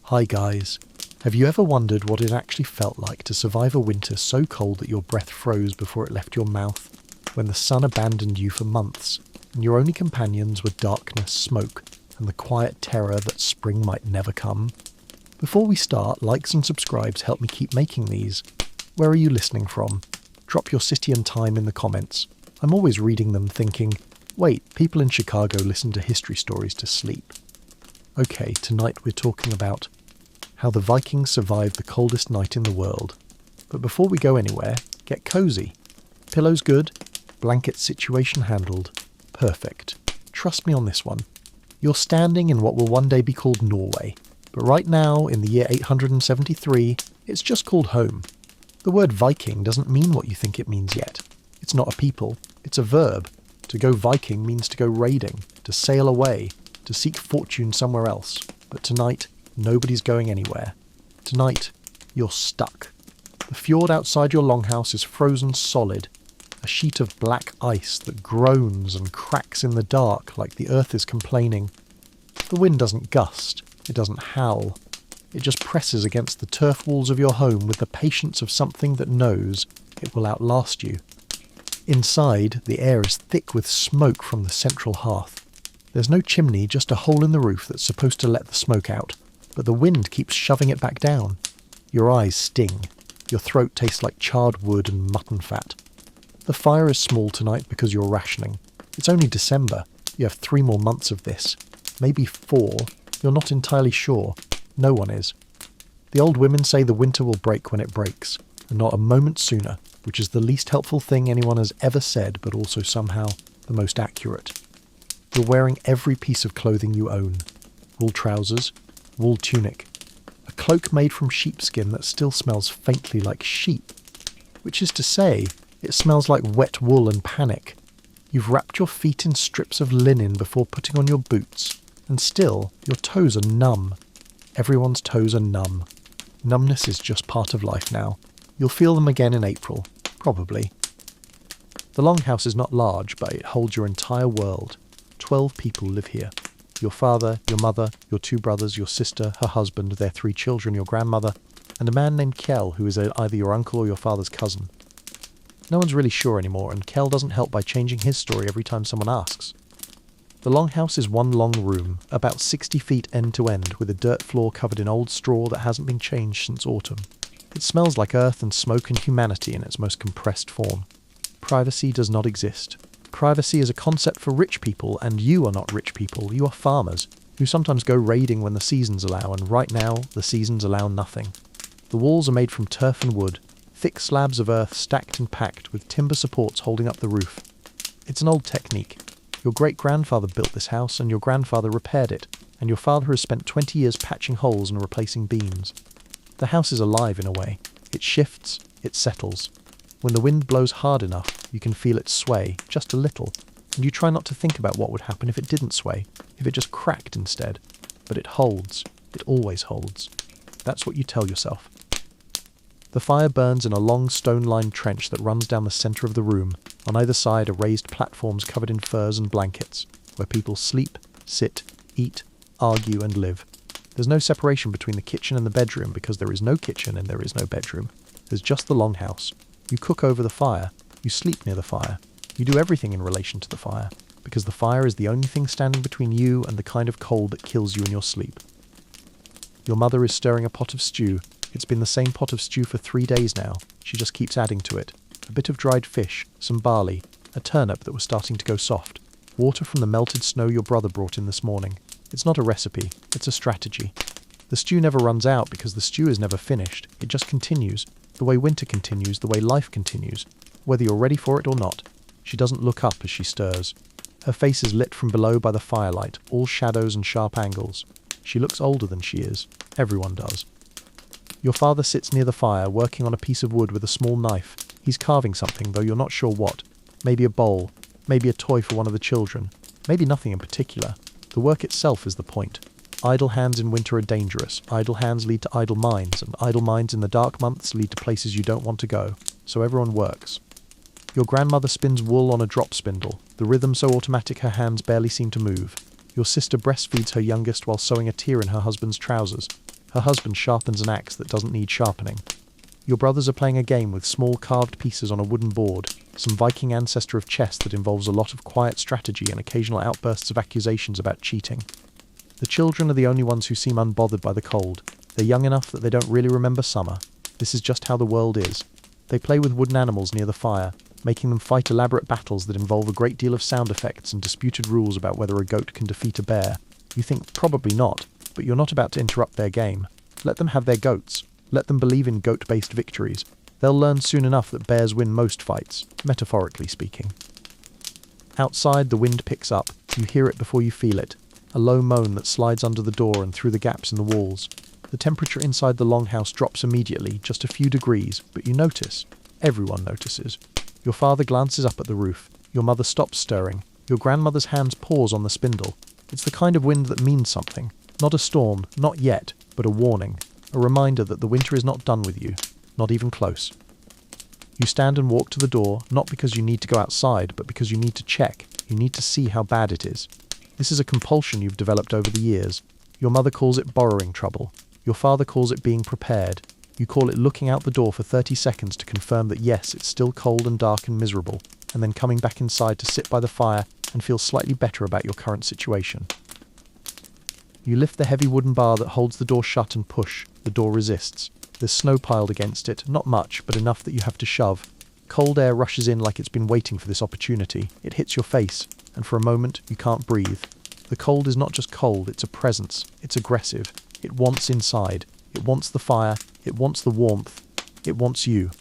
Hi guys. Have you ever wondered what it actually felt like to survive a winter so cold that your breath froze before it left your mouth, when the sun abandoned you for months, and your only companions were darkness, smoke, and the quiet terror that spring might never come? Before we start, likes and subscribes help me keep making these. Where are you listening from? Drop your city and time in the comments. I'm always reading them thinking, wait, people in Chicago listen to history stories to sleep. Okay, tonight we're talking about how the Vikings survived the coldest night in the world. But before we go anywhere, get cozy. Pillows good, blanket situation handled. Perfect. Trust me on this one. You're standing in what will one day be called Norway, but right now, in the year 873, it's just called home. The word Viking doesn't mean what you think it means yet. It's not a people, it's a verb. To go Viking means to go raiding, to sail away, to seek fortune somewhere else. But tonight, nobody's going anywhere. Tonight, you're stuck. The fjord outside your longhouse is frozen solid, a sheet of black ice that groans and cracks in the dark like the earth is complaining. The wind doesn't gust, it doesn't howl. It just presses against the turf walls of your home with the patience of something that knows it will outlast you. Inside, the air is thick with smoke from the central hearth. There's no chimney, just a hole in the roof that's supposed to let the smoke out, but the wind keeps shoving it back down. Your eyes sting. Your throat tastes like charred wood and mutton fat. The fire is small tonight because you're rationing. It's only December. You have 3 more months of this. Maybe 4. You're not entirely sure. No one is. The old women say the winter will break when it breaks, and not a moment sooner, which is the least helpful thing anyone has ever said, but also somehow the most accurate. You're wearing every piece of clothing you own. Wool trousers, wool tunic, a cloak made from sheepskin that still smells faintly like sheep, which is to say, it smells like wet wool and panic. You've wrapped your feet in strips of linen before putting on your boots, and still, your toes are numb. Everyone's toes are numb. Numbness is just part of life now. You'll feel them again in April, probably. The longhouse is not large, but it holds your entire world. 12 people live here. Your father, your mother, your 2 brothers, your sister, her husband, their 3 children, your grandmother, and a man named Kjell, who is either your uncle or your father's cousin. No one's really sure anymore, and Kjell doesn't help by changing his story every time someone asks. The longhouse is one long room, about 60 feet end to end, with a dirt floor covered in old straw that hasn't been changed since autumn. It smells like earth and smoke and humanity in its most compressed form. Privacy does not exist. Privacy is a concept for rich people, and you are not rich people, you are farmers, who sometimes go raiding when the seasons allow, and right now, the seasons allow nothing. The walls are made from turf and wood, thick slabs of earth stacked and packed, with timber supports holding up the roof. It's an old technique. Your great-grandfather built this house, and your grandfather repaired it, and your father has spent 20 years patching holes and replacing beams. The house is alive in a way. It shifts, it settles. When the wind blows hard enough, you can feel it sway, just a little, and you try not to think about what would happen if it didn't sway, if it just cracked instead. But it holds. It always holds. That's what you tell yourself. The fire burns in a long stone-lined trench that runs down the centre of the room. On either side are raised platforms covered in furs and blankets, where people sleep, sit, eat, argue and live. There's no separation between the kitchen and the bedroom because there is no kitchen and there is no bedroom. There's just the longhouse. You cook over the fire. You sleep near the fire. You do everything in relation to the fire, because the fire is the only thing standing between you and the kind of cold that kills you in your sleep. Your mother is stirring a pot of stew. It's been the same pot of stew for 3 days now. She just keeps adding to it. A bit of dried fish, some barley, a turnip that was starting to go soft, water from the melted snow your brother brought in this morning. It's not a recipe, it's a strategy. The stew never runs out because the stew is never finished. It just continues, the way winter continues, the way life continues, whether you're ready for it or not. She doesn't look up as she stirs. Her face is lit from below by the firelight, all shadows and sharp angles. She looks older than she is. Everyone does. Your father sits near the fire, working on a piece of wood with a small knife. He's carving something, though you're not sure what. Maybe a bowl, maybe a toy for one of the children, maybe nothing in particular. The work itself is the point. Idle hands in winter are dangerous. Idle hands lead to idle minds, and idle minds in the dark months lead to places you don't want to go. So everyone works. Your grandmother spins wool on a drop spindle, the rhythm so automatic her hands barely seem to move. Your sister breastfeeds her youngest while sewing a tear in her husband's trousers. Her husband sharpens an axe that doesn't need sharpening. Your brothers are playing a game with small carved pieces on a wooden board, some Viking ancestor of chess that involves a lot of quiet strategy and occasional outbursts of accusations about cheating. The children are the only ones who seem unbothered by the cold. They're young enough that they don't really remember summer. This is just how the world is. They play with wooden animals near the fire, making them fight elaborate battles that involve a great deal of sound effects and disputed rules about whether a goat can defeat a bear. You think probably not, but you're not about to interrupt their game. Let them have their goats. Let them believe in goat-based victories. They'll learn soon enough that bears win most fights, metaphorically speaking. Outside, the wind picks up. You hear it before you feel it. A low moan that slides under the door and through the gaps in the walls. The temperature inside the longhouse drops immediately, just a few degrees, but you notice. Everyone notices. Your father glances up at the roof. Your mother stops stirring. Your grandmother's hands pause on the spindle. It's the kind of wind that means something. Not a storm, not yet, but a warning. A reminder that the winter is not done with you. Not even close. You stand and walk to the door, not because you need to go outside, but because you need to check. You need to see how bad it is. This is a compulsion you've developed over the years. Your mother calls it borrowing trouble. Your father calls it being prepared. You call it looking out the door for 30 seconds to confirm that yes, it's still cold and dark and miserable, and then coming back inside to sit by the fire and feel slightly better about your current situation. You lift the heavy wooden bar that holds the door shut and push. The door resists. There's snow piled against it, not much, but enough that you have to shove. Cold air rushes in like it's been waiting for this opportunity. It hits your face, and for a moment, you can't breathe. The cold is not just cold, it's a presence. It's aggressive. It wants inside. It wants the fire. It wants the warmth. It wants you.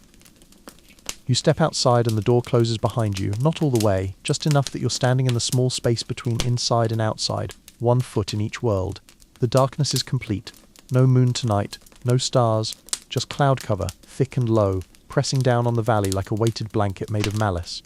You step outside and the door closes behind you, not all the way, just enough that you're standing in the small space between inside and outside, 1 foot in each world. The darkness is complete. No moon tonight, no stars, just cloud cover, thick and low, pressing down on the valley like a weighted blanket made of malice.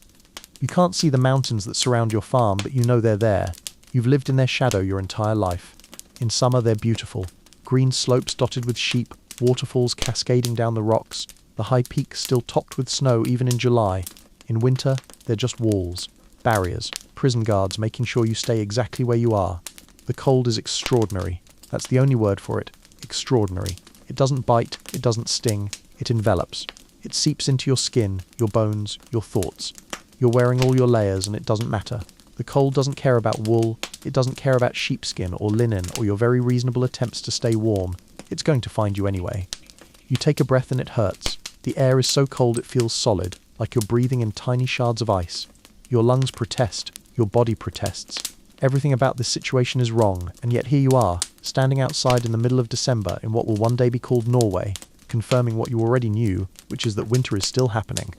You can't see the mountains that surround your farm, but you know they're there. You've lived in their shadow your entire life. In summer they're beautiful. Green slopes dotted with sheep, waterfalls cascading down the rocks, the high peaks still topped with snow even in July. In winter, they're just walls, barriers, prison guards making sure you stay exactly where you are. The cold is extraordinary. That's the only word for it. Extraordinary. It doesn't bite, it doesn't sting, it envelops. It seeps into your skin, your bones, your thoughts. You're wearing all your layers and it doesn't matter. The cold doesn't care about wool, it doesn't care about sheepskin or linen or your very reasonable attempts to stay warm. It's going to find you anyway. You take a breath and it hurts. The air is so cold it feels solid, like you're breathing in tiny shards of ice. Your lungs protest, your body protests. Everything about this situation is wrong, and yet here you are, standing outside in the middle of December in what will one day be called Norway, confirming what you already knew, which is that winter is still happening.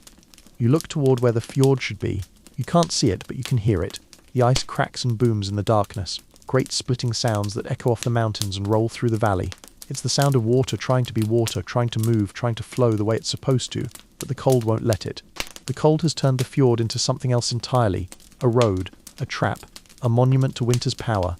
You look toward where the fjord should be. You can't see it, but you can hear it. The ice cracks and booms in the darkness, great splitting sounds that echo off the mountains and roll through the valley. It's the sound of water trying to be water, trying to move, trying to flow the way it's supposed to, but the cold won't let it. The cold has turned the fjord into something else entirely. A road, a trap, a monument to winter's power.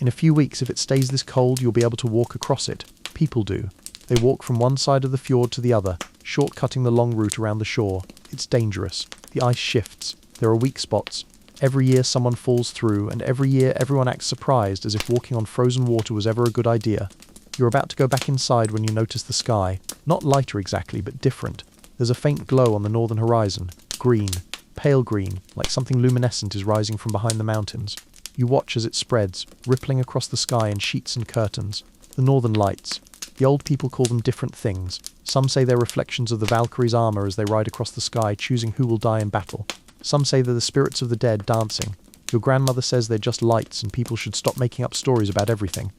In a few weeks, if it stays this cold, you'll be able to walk across it. People do. They walk from one side of the fjord to the other, shortcutting the long route around the shore. It's dangerous. The ice shifts. There are weak spots. Every year someone falls through, and every year everyone acts surprised as if walking on frozen water was ever a good idea. You're about to go back inside when you notice the sky. Not lighter exactly, but different. There's a faint glow on the northern horizon. Green. Pale green, like something luminescent is rising from behind the mountains. You watch as it spreads, rippling across the sky in sheets and curtains. The northern lights. The old people call them different things. Some say they're reflections of the Valkyries' armor as they ride across the sky, choosing who will die in battle. Some say they're the spirits of the dead dancing. Your grandmother says they're just lights and people should stop making up stories about everything.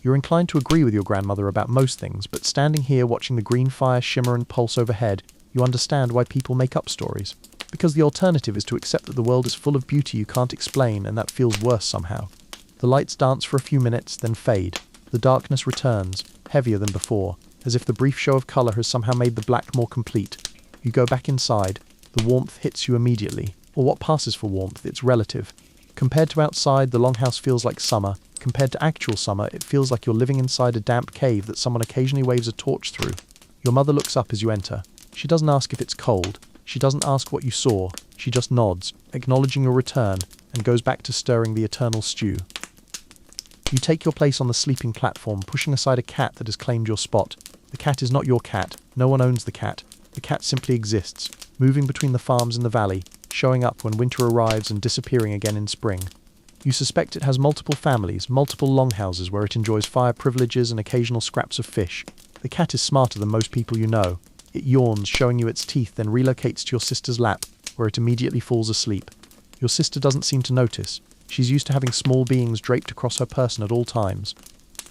You're inclined to agree with your grandmother about most things, but standing here watching the green fire shimmer and pulse overhead, you understand why people make up stories. Because the alternative is to accept that the world is full of beauty you can't explain, and that feels worse somehow. The lights dance for a few minutes, then fade. The darkness returns, heavier than before, as if the brief show of colour has somehow made the black more complete. You go back inside. The warmth hits you immediately. Or what passes for warmth, it's relative. Compared to outside, the longhouse feels like summer. Compared to actual summer, it feels like you're living inside a damp cave that someone occasionally waves a torch through. Your mother looks up as you enter. She doesn't ask if it's cold. She doesn't ask what you saw. She just nods, acknowledging your return, and goes back to stirring the eternal stew. You take your place on the sleeping platform, pushing aside a cat that has claimed your spot. The cat is not your cat. No one owns the cat. The cat simply exists, moving between the farms in the valley, showing up when winter arrives and disappearing again in spring. You suspect it has multiple families, multiple longhouses where it enjoys fire privileges and occasional scraps of fish. The cat is smarter than most people you know. It yawns, showing you its teeth, then relocates to your sister's lap, where it immediately falls asleep. Your sister doesn't seem to notice. She's used to having small beings draped across her person at all times.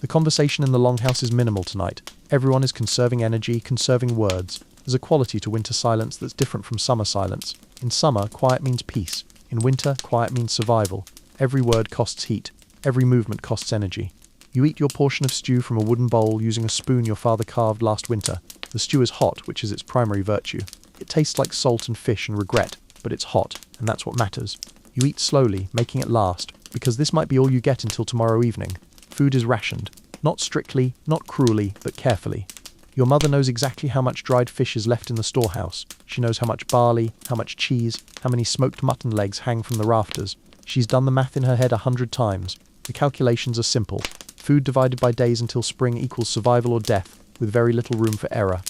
The conversation in the longhouse is minimal tonight. Everyone is conserving energy, conserving words. There's a quality to winter silence that's different from summer silence. In summer, quiet means peace. In winter, quiet means survival. Every word costs heat. Every movement costs energy. You eat your portion of stew from a wooden bowl using a spoon your father carved last winter. The stew is hot, which is its primary virtue. It tastes like salt and fish and regret, but it's hot, and that's what matters. You eat slowly, making it last, because this might be all you get until tomorrow evening. Food is rationed. Not strictly, not cruelly, but carefully. Your mother knows exactly how much dried fish is left in the storehouse. She knows how much barley, how much cheese, how many smoked mutton legs hang from the rafters. She's done the math in her head 100 times. The calculations are simple. Food divided by days until spring equals survival or death, with very little room for error.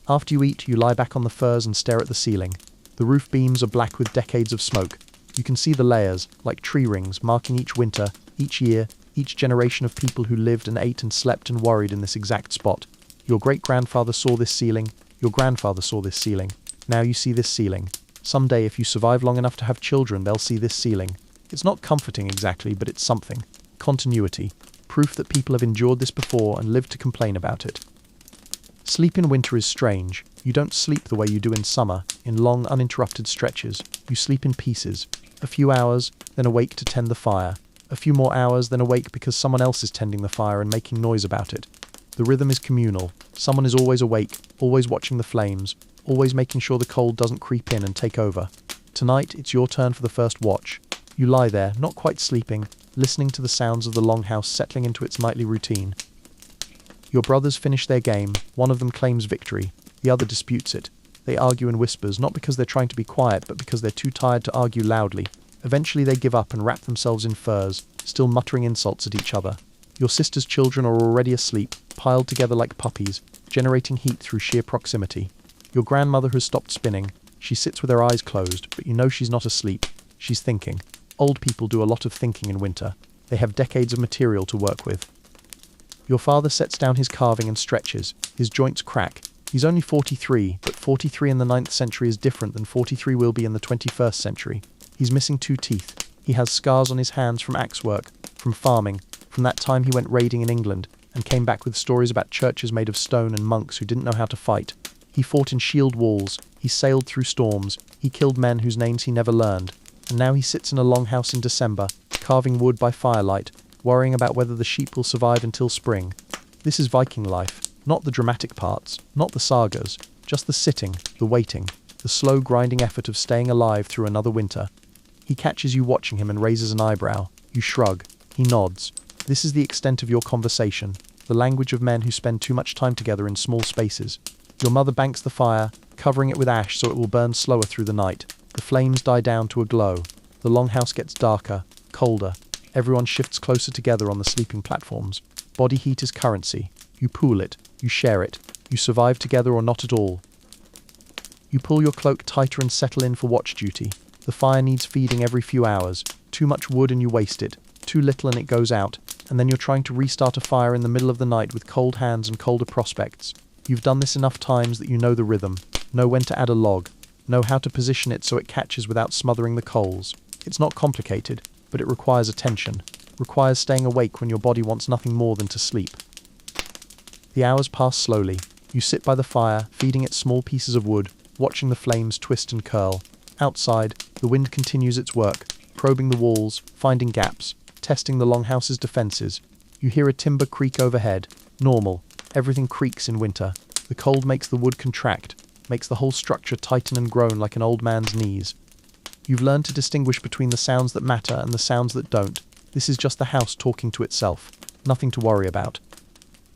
After you eat, you lie back on the furs and stare at the ceiling. The roof beams are black with decades of smoke. You can see the layers, like tree rings, marking each winter, each year, each generation of people who lived and ate and slept and worried in this exact spot. Your great-grandfather saw this ceiling. Your grandfather saw this ceiling. Now you see this ceiling. Someday, if you survive long enough to have children, they'll see this ceiling. It's not comforting exactly, but it's something. Continuity. Proof that people have endured this before and lived to complain about it. Sleep in winter is strange. You don't sleep the way you do in summer, in long, uninterrupted stretches. You sleep in pieces. A few hours, then awake to tend the fire. A few more hours, then awake because someone else is tending the fire and making noise about it. The rhythm is communal. Someone is always awake, always watching the flames, always making sure the cold doesn't creep in and take over. Tonight, it's your turn for the first watch. You lie there, not quite sleeping, listening to the sounds of the longhouse settling into its nightly routine. Your brothers finish their game. One of them claims victory. The other disputes it. They argue in whispers, not because they're trying to be quiet, but because they're too tired to argue loudly. Eventually they give up and wrap themselves in furs, still muttering insults at each other. Your sister's children are already asleep, piled together like puppies, generating heat through sheer proximity. Your grandmother has stopped spinning. She sits with her eyes closed, but you know she's not asleep. She's thinking. Old people do a lot of thinking in winter. They have decades of material to work with. Your father sets down his carving and stretches. His joints crack. He's only 43, but 43 in the 9th century is different than 43 will be in the 21st century. He's missing 2 teeth. He has scars on his hands from axe work, from farming, from that time he went raiding in England and came back with stories about churches made of stone and monks who didn't know how to fight. He fought in shield walls. He sailed through storms. He killed men whose names he never learned. And now he sits in a longhouse in December, carving wood by firelight, worrying about whether the sheep will survive until spring. This is Viking life. Not the dramatic parts, not the sagas, just the sitting, the waiting, the slow grinding effort of staying alive through another winter. He catches you watching him and raises an eyebrow. You shrug. He nods. This is the extent of your conversation, the language of men who spend too much time together in small spaces. Your mother banks the fire, covering it with ash so it will burn slower through the night. The flames die down to a glow. The longhouse gets darker, colder. Everyone shifts closer together on the sleeping platforms. Body heat is currency. You pool it. You share it. You survive together or not at all. You pull your cloak tighter and settle in for watch duty. The fire needs feeding every few hours. Too much wood and you waste it. Too little and it goes out. And then you're trying to restart a fire in the middle of the night with cold hands and colder prospects. You've done this enough times that you know the rhythm, know when to add a log, know how to position it so it catches without smothering the coals. It's not complicated, but it requires attention, requires staying awake when your body wants nothing more than to sleep. The hours pass slowly. You sit by the fire, feeding it small pieces of wood, watching the flames twist and curl. Outside, the wind continues its work, probing the walls, finding gaps, testing the longhouse's defenses. You hear a timber creak overhead. Normal. Everything creaks in winter. The cold makes the wood contract, makes the whole structure tighten and groan like an old man's knees. You've learned to distinguish between the sounds that matter and the sounds that don't. This is just the house talking to itself. Nothing to worry about.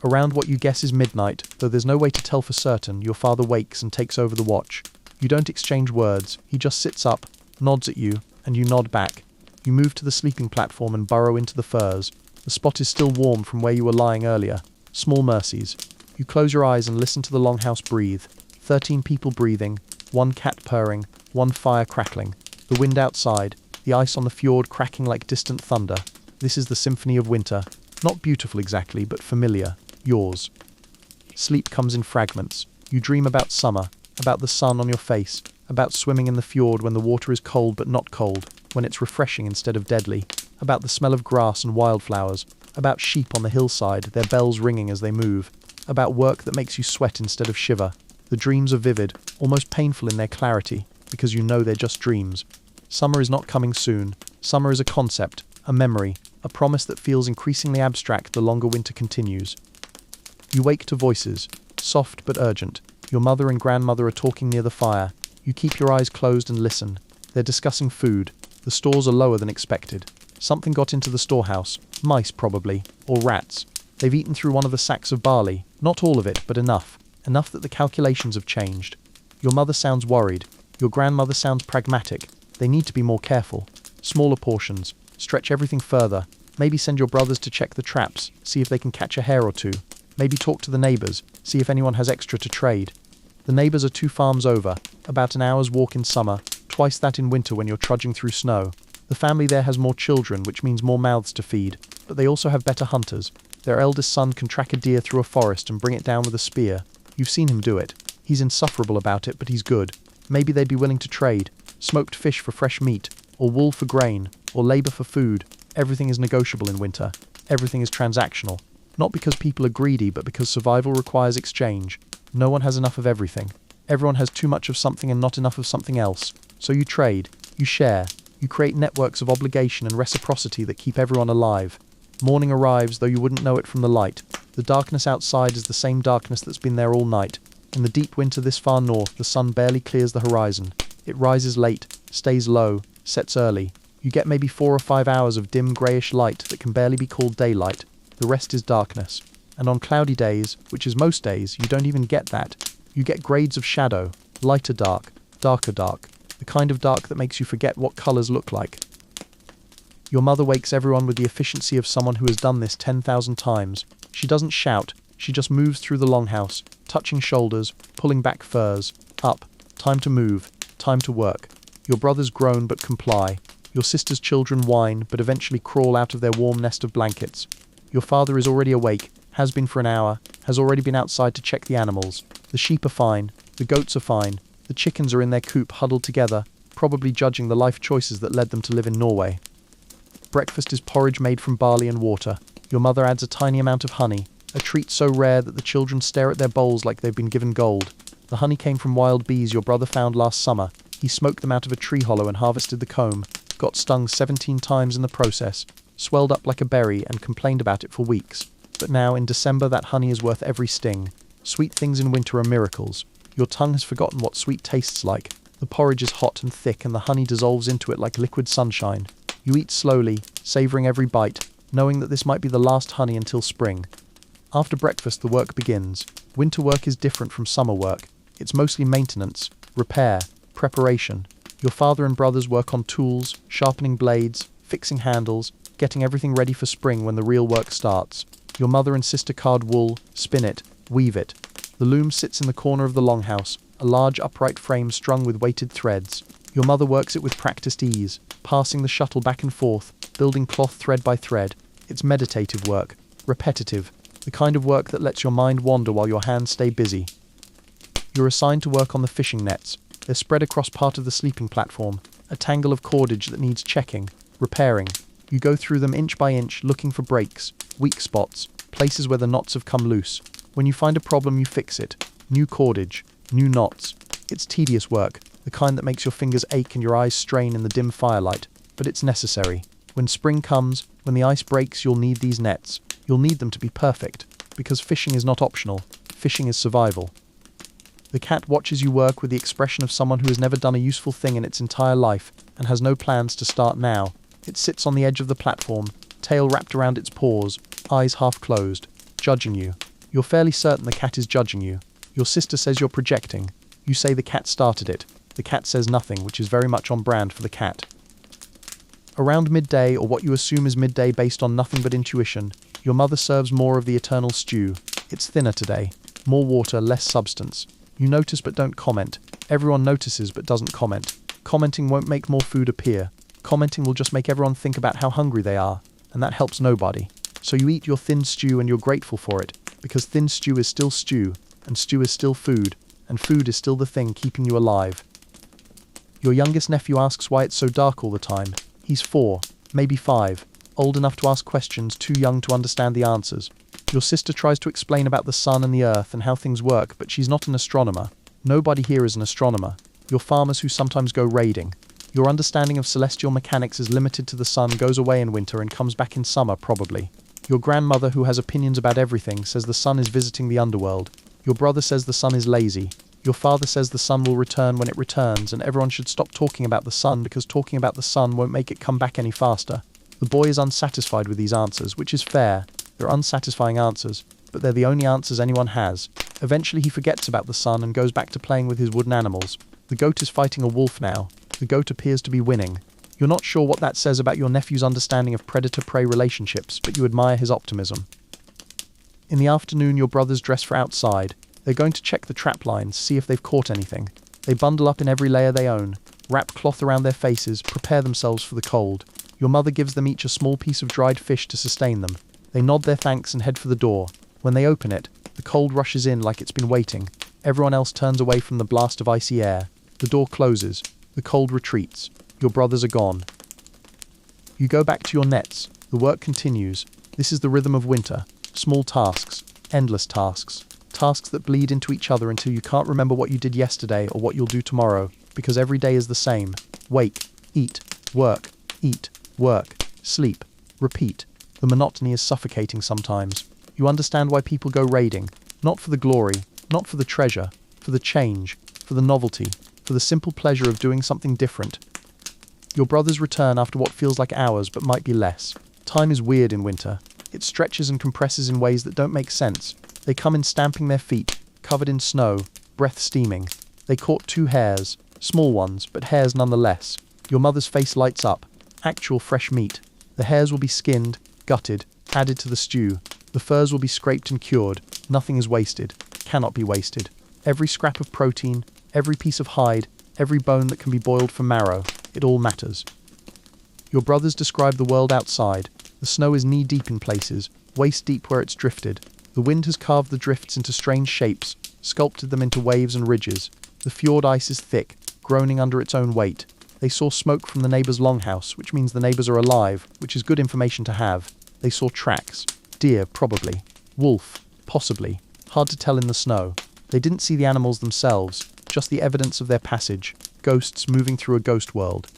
Around what you guess is midnight, though there's no way to tell for certain, your father wakes and takes over the watch. You don't exchange words. He just sits up, nods at you, and you nod back. You move to the sleeping platform and burrow into the furs. The spot is still warm from where you were lying earlier. Small mercies. You close your eyes and listen to the longhouse breathe. 13 people breathing, one cat purring, one fire crackling. The wind outside, the ice on the fjord cracking like distant thunder. This is the symphony of winter. Not beautiful exactly, but familiar. Yours. Sleep comes in fragments. You dream about summer, about the sun on your face, about swimming in the fjord when the water is cold but not cold, when it's refreshing instead of deadly, about the smell of grass and wildflowers, about sheep on the hillside, their bells ringing as they move, about work that makes you sweat instead of shiver. The dreams are vivid, almost painful in their clarity, because you know they're just dreams. Summer is not coming soon. Summer is a concept, a memory, a promise that feels increasingly abstract the longer winter continues. You wake to voices, soft but urgent. Your mother and grandmother are talking near the fire. You keep your eyes closed and listen. They're discussing food. The stores are lower than expected. Something got into the storehouse. Mice, probably. Or rats. They've eaten through one of the sacks of barley. Not all of it, but enough. Enough that the calculations have changed. Your mother sounds worried. Your grandmother sounds pragmatic. They need to be more careful. Smaller portions. Stretch everything further. Maybe send your brothers to check the traps. See if they can catch a hare or two. Maybe talk to the neighbours. See if anyone has extra to trade. The neighbours are 2 farms over. About an hour's walk in summer. Twice that in winter when you're trudging through snow. The family there has more children, which means more mouths to feed. But they also have better hunters. Their eldest son can track a deer through a forest and bring it down with a spear. You've seen him do it. He's insufferable about it, but he's good. Maybe they'd be willing to trade. Smoked fish for fresh meat, or wool for grain, or labour for food. Everything is negotiable in winter. Everything is transactional. Not because people are greedy, but because survival requires exchange. No one has enough of everything. Everyone has too much of something and not enough of something else. So you trade, you share, you create networks of obligation and reciprocity that keep everyone alive. Morning arrives, though you wouldn't know it from the light. The darkness outside is the same darkness that's been there all night. In the deep winter this far north, the sun barely clears the horizon. It rises late, stays low, sets early. You get maybe 4 or 5 hours of dim greyish light that can barely be called daylight. The rest is darkness. And on cloudy days, which is most days, you don't even get that. You get grades of shadow, lighter dark, darker dark, the kind of dark that makes you forget what colours look like. Your mother wakes everyone with the efficiency of someone who has done this 10,000 times. She doesn't shout, she just moves through the longhouse, touching shoulders, pulling back furs. Up, time to move, time to work. Your brothers groan but comply. Your sister's children whine but eventually crawl out of their warm nest of blankets. Your father is already awake, has been for an hour, has already been outside to check the animals. The sheep are fine, the goats are fine, the chickens are in their coop huddled together, probably judging the life choices that led them to live in Norway. Breakfast is porridge made from barley and water. Your mother adds a tiny amount of honey, a treat so rare that the children stare at their bowls like they've been given gold. The honey came from wild bees your brother found last summer. He smoked them out of a tree hollow and harvested the comb, got stung 17 times in the process, swelled up like a berry and complained about it for weeks. But now, in December, that honey is worth every sting. Sweet things in winter are miracles. Your tongue has forgotten what sweet tastes like. The porridge is hot and thick and the honey dissolves into it like liquid sunshine. You eat slowly, savouring every bite, knowing that this might be the last honey until spring. After breakfast, the work begins. Winter work is different from summer work. It's mostly maintenance, repair, preparation. Your father and brothers work on tools, sharpening blades, fixing handles, getting everything ready for spring when the real work starts. Your mother and sister card wool, spin it, weave it. The loom sits in the corner of the longhouse, a large upright frame strung with weighted threads. Your mother works it with practiced ease, passing the shuttle back and forth, building cloth thread by thread. It's meditative work, repetitive, the kind of work that lets your mind wander while your hands stay busy. You're assigned to work on the fishing nets. They're spread across part of the sleeping platform, a tangle of cordage that needs checking, repairing. You go through them inch by inch, looking for breaks, weak spots, places where the knots have come loose. When you find a problem, you fix it. New cordage, new knots. It's tedious work, the kind that makes your fingers ache and your eyes strain in the dim firelight, but it's necessary. When spring comes, when the ice breaks, you'll need these nets. You'll need them to be perfect, because fishing is not optional. Fishing is survival. The cat watches you work with the expression of someone who has never done a useful thing in its entire life and has no plans to start now. It sits on the edge of the platform, tail wrapped around its paws, eyes half closed, judging you. You're fairly certain the cat is judging you. Your sister says you're projecting. You say the cat started it. The cat says nothing, which is very much on brand for the cat. Around midday, or what you assume is midday based on nothing but intuition, your mother serves more of the eternal stew. It's thinner today. More water, less substance. You notice but don't comment. Everyone notices but doesn't comment. Commenting won't make more food appear. Commenting will just make everyone think about how hungry they are, and that helps nobody. So you eat your thin stew and you're grateful for it, because thin stew is still stew, and stew is still food, and food is still the thing keeping you alive. Your youngest nephew asks why it's so dark all the time. He's 4, maybe 5, old enough to ask questions, too young to understand the answers. Your sister tries to explain about the sun and the earth and how things work, but she's not an astronomer. Nobody here is an astronomer. You're farmers who sometimes go raiding. Your understanding of celestial mechanics is limited to the sun goes away in winter and comes back in summer, probably. Your grandmother, who has opinions about everything, says the sun is visiting the underworld. Your brother says the sun is lazy. Your father says the sun will return when it returns, and everyone should stop talking about the sun because talking about the sun won't make it come back any faster. The boy is unsatisfied with these answers, which is fair. They're unsatisfying answers, but they're the only answers anyone has. Eventually he forgets about the sun and goes back to playing with his wooden animals. The goat is fighting a wolf now. The goat appears to be winning. You're not sure what that says about your nephew's understanding of predator-prey relationships, but you admire his optimism. In the afternoon, your brothers dress for outside. They're going to check the trap lines, see if they've caught anything. They bundle up in every layer they own, wrap cloth around their faces, prepare themselves for the cold. Your mother gives them each a small piece of dried fish to sustain them. They nod their thanks and head for the door. When they open it, the cold rushes in like it's been waiting. Everyone else turns away from the blast of icy air. The door closes. The cold retreats. Your brothers are gone. You go back to your nets. The work continues. This is the rhythm of winter. Small tasks. Endless tasks. Tasks that bleed into each other until you can't remember what you did yesterday or what you'll do tomorrow, because every day is the same. Wake, eat, work, sleep, repeat. The monotony is suffocating sometimes. You understand why people go raiding. Not for the glory, not for the treasure, for the change, for the novelty, for the simple pleasure of doing something different. Your brothers return after what feels like hours but might be less. Time is weird in winter. It stretches and compresses in ways that don't make sense. They come in stamping their feet, covered in snow, breath steaming. They caught 2 hares, small ones, but hares nonetheless. Your mother's face lights up. Actual fresh meat. The hares will be skinned, gutted, added to the stew. The furs will be scraped and cured. Nothing is wasted. Cannot be wasted. Every scrap of protein, every piece of hide, every bone that can be boiled for marrow. It all matters. Your brothers describe the world outside. The snow is knee-deep in places, waist-deep where it's drifted. The wind has carved the drifts into strange shapes, sculpted them into waves and ridges. The fjord ice is thick, groaning under its own weight. They saw smoke from the neighbour's longhouse, which means the neighbours are alive, which is good information to have. They saw tracks. Deer, probably. Wolf, possibly. Hard to tell in the snow. They didn't see the animals themselves, just the evidence of their passage. Ghosts moving through a ghost world.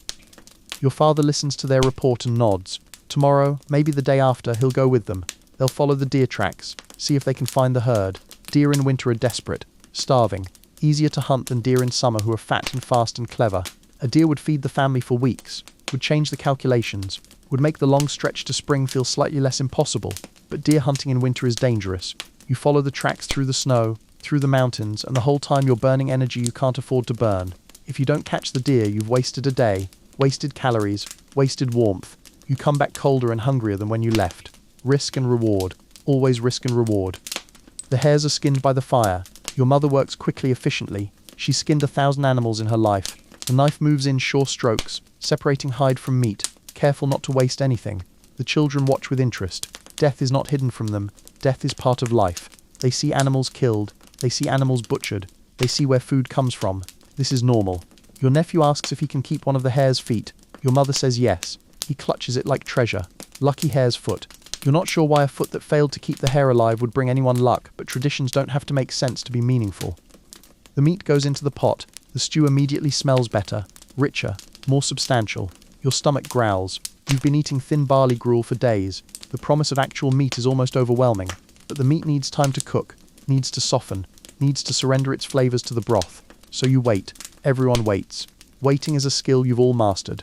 Your father listens to their report and nods. Tomorrow, maybe the day after, he'll go with them. They'll follow the deer tracks, see if they can find the herd. Deer in winter are desperate, starving, easier to hunt than deer in summer who are fat and fast and clever. A deer would feed the family for weeks, would change the calculations, would make the long stretch to spring feel slightly less impossible. But deer hunting in winter is dangerous. You follow the tracks through the snow, through the mountains, and the whole time you're burning energy you can't afford to burn. If you don't catch the deer, you've wasted a day, wasted calories, wasted warmth. You come back colder and hungrier than when you left. Risk and reward. Always risk and reward. The hares are skinned by the fire. Your mother works quickly, efficiently. She's skinned 1,000 animals in her life. The knife moves in sure strokes, separating hide from meat, careful not to waste anything. The children watch with interest. Death is not hidden from them. Death is part of life. They see animals killed. They see animals butchered. They see where food comes from. This is normal. Your nephew asks if he can keep one of the hare's feet. Your mother says yes. He clutches it like treasure. Lucky hare's foot. You're not sure why a foot that failed to keep the hare alive would bring anyone luck, but traditions don't have to make sense to be meaningful. The meat goes into the pot. The stew immediately smells better, richer, more substantial. Your stomach growls. You've been eating thin barley gruel for days. The promise of actual meat is almost overwhelming. But the meat needs time to cook, needs to soften, needs to surrender its flavors to the broth. So you wait. Everyone waits. Waiting is a skill you've all mastered.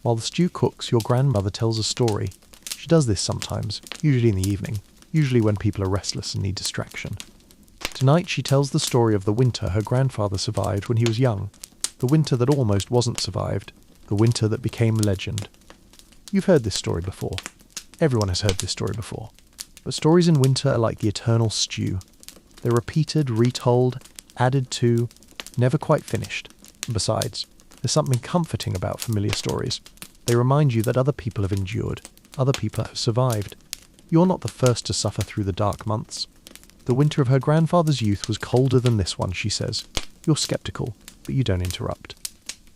While the stew cooks, your grandmother tells a story. She does this sometimes, usually in the evening, usually when people are restless and need distraction. Tonight she tells the story of the winter her grandfather survived when he was young. The winter that almost wasn't survived. The winter that became legend. You've heard this story before. Everyone has heard this story before. But stories in winter are like the eternal stew. They're repeated, retold, added to, never quite finished. And besides, there's something comforting about familiar stories. They remind you that other people have endured, other people have survived. You're not the first to suffer through the dark months. The winter of her grandfather's youth was colder than this one, she says. You're sceptical, but you don't interrupt.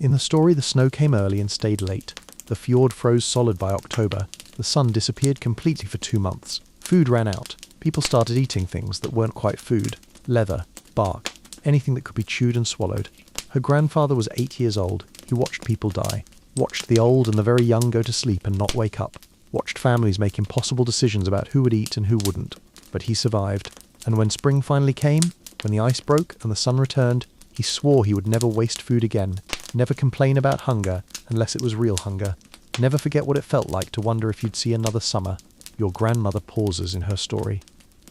In the story, the snow came early and stayed late. The fjord froze solid by October. The sun disappeared completely for 2 months. Food ran out. People started eating things that weren't quite food. Leather, bark, anything that could be chewed and swallowed. Her grandfather was 8 years old. He watched people die. Watched the old and the very young go to sleep and not wake up. Watched families make impossible decisions about who would eat and who wouldn't. But he survived. And when spring finally came, when the ice broke and the sun returned, he swore he would never waste food again, never complain about hunger unless it was real hunger, never forget what it felt like to wonder if you'd see another summer. Your grandmother pauses in her story.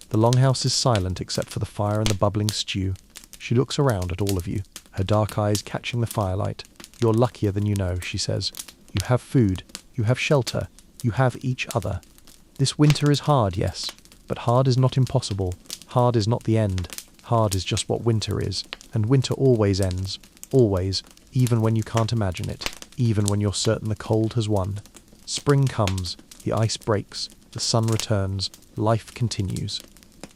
The longhouse is silent except for the fire and the bubbling stew. She looks around at all of you, her dark eyes catching the firelight. You're luckier than you know, she says. You have food, you have shelter, you have each other. This winter is hard, yes, but hard is not impossible. Hard is not the end. Hard is just what winter is, and winter always ends. Always, even when you can't imagine it, even when you're certain the cold has won. Spring comes, the ice breaks, the sun returns, life continues.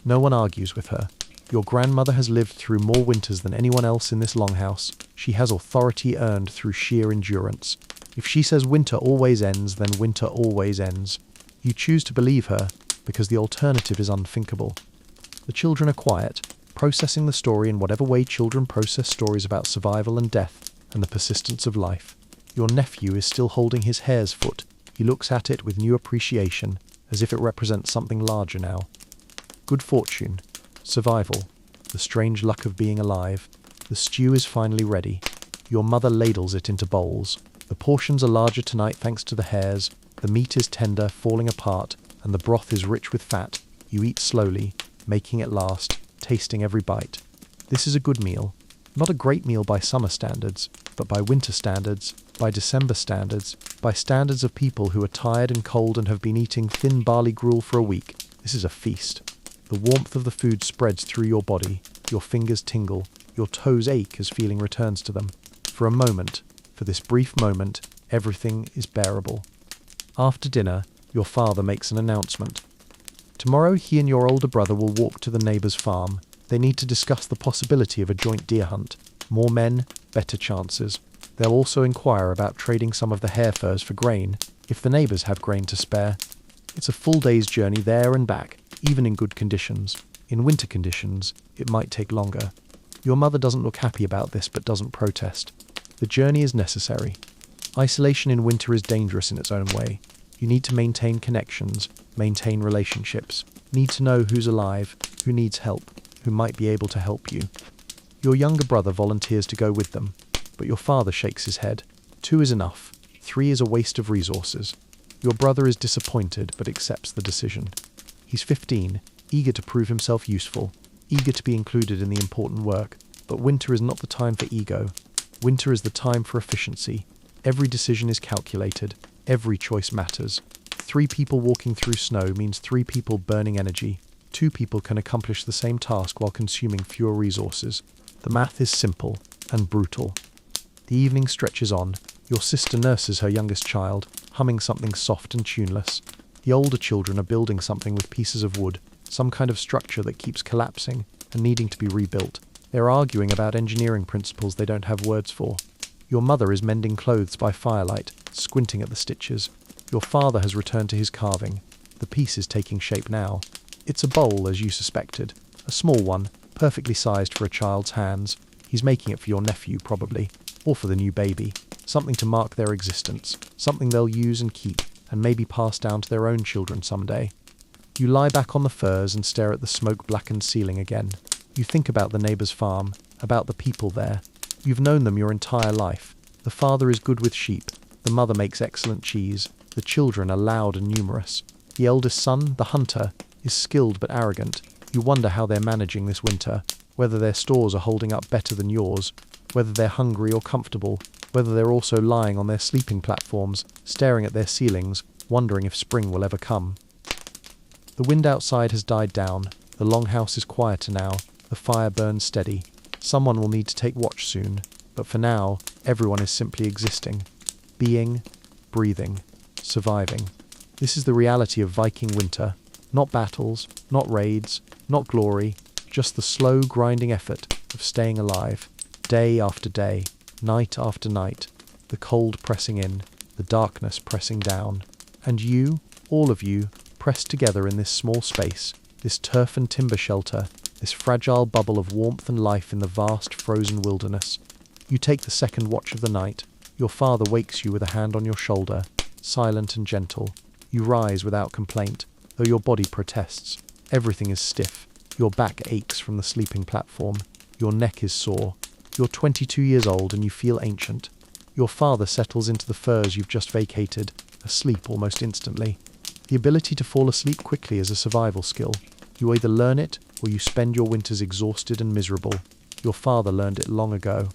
No one argues with her. Your grandmother has lived through more winters than anyone else in this longhouse. She has authority earned through sheer endurance. If she says winter always ends, then winter always ends. You choose to believe her, because the alternative is unthinkable. The children are quiet, processing the story in whatever way children process stories about survival and death and the persistence of life. Your nephew is still holding his hare's foot. He looks at it with new appreciation, as if it represents something larger now. Good fortune, survival, the strange luck of being alive. The stew is finally ready. Your mother ladles it into bowls. The portions are larger tonight thanks to the hares. The meat is tender, falling apart, and the broth is rich with fat. You eat slowly, making it last, tasting every bite. This is a good meal. Not a great meal by summer standards, but by winter standards, by December standards, by standards of people who are tired and cold and have been eating thin barley gruel for a week. This is a feast. The warmth of the food spreads through your body. Your fingers tingle. Your toes ache as feeling returns to them. For a moment, for this brief moment, everything is bearable. After dinner, your father makes an announcement. Tomorrow he and your older brother will walk to the neighbour's farm. They need to discuss the possibility of a joint deer hunt. More men, better chances. They'll also inquire about trading some of the hare furs for grain, if the neighbours have grain to spare. It's a full day's journey there and back, even in good conditions. In winter conditions, it might take longer. Your mother doesn't look happy about this but doesn't protest. The journey is necessary. Isolation in winter is dangerous in its own way. You need to maintain connections, maintain relationships, need to know who's alive, who needs help, who might be able to help you. Your younger brother volunteers to go with them, but your father shakes his head. 2 is enough. 3 is a waste of resources. Your brother is disappointed but accepts the decision. He's 15, eager to prove himself useful, eager to be included in the important work, but winter is not the time for ego. Winter is the time for efficiency. Every decision is calculated. Every choice matters. 3 people walking through snow means 3 people burning energy. 2 people can accomplish the same task while consuming fewer resources. The math is simple and brutal. The evening stretches on. Your sister nurses her youngest child, humming something soft and tuneless. The older children are building something with pieces of wood, some kind of structure that keeps collapsing and needing to be rebuilt. They're arguing about engineering principles they don't have words for. Your mother is mending clothes by firelight, squinting at the stitches. Your father has returned to his carving. The piece is taking shape now. It's a bowl, as you suspected. A small one, perfectly sized for a child's hands. He's making it for your nephew, probably, or for the new baby. Something to mark their existence, something they'll use and keep, and maybe pass down to their own children someday. You lie back on the furs and stare at the smoke-blackened ceiling again. You think about the neighbour's farm, about the people there. You've known them your entire life. The father is good with sheep. The mother makes excellent cheese. The children are loud and numerous. The eldest son, the hunter, is skilled but arrogant. You wonder how they're managing this winter, whether their stores are holding up better than yours, whether they're hungry or comfortable, whether they're also lying on their sleeping platforms, staring at their ceilings, wondering if spring will ever come. The wind outside has died down, the longhouse is quieter now, the fire burns steady. Someone will need to take watch soon, but for now, everyone is simply existing. Being, breathing, surviving. This is the reality of Viking winter. Not battles, not raids, not glory, just the slow, grinding effort of staying alive. Day after day, night after night, the cold pressing in, the darkness pressing down. And you, all of you, pressed together in this small space, this turf and timber shelter, this fragile bubble of warmth and life in the vast frozen wilderness. You take the second watch of the night. Your father wakes you with a hand on your shoulder, silent and gentle. You rise without complaint, though your body protests. Everything is stiff. Your back aches from the sleeping platform. Your neck is sore. You're 22 years old and you feel ancient. Your father settles into the furs you've just vacated, asleep almost instantly. The ability to fall asleep quickly is a survival skill. You either learn it or you spend your winters exhausted and miserable. Your father learned it long ago.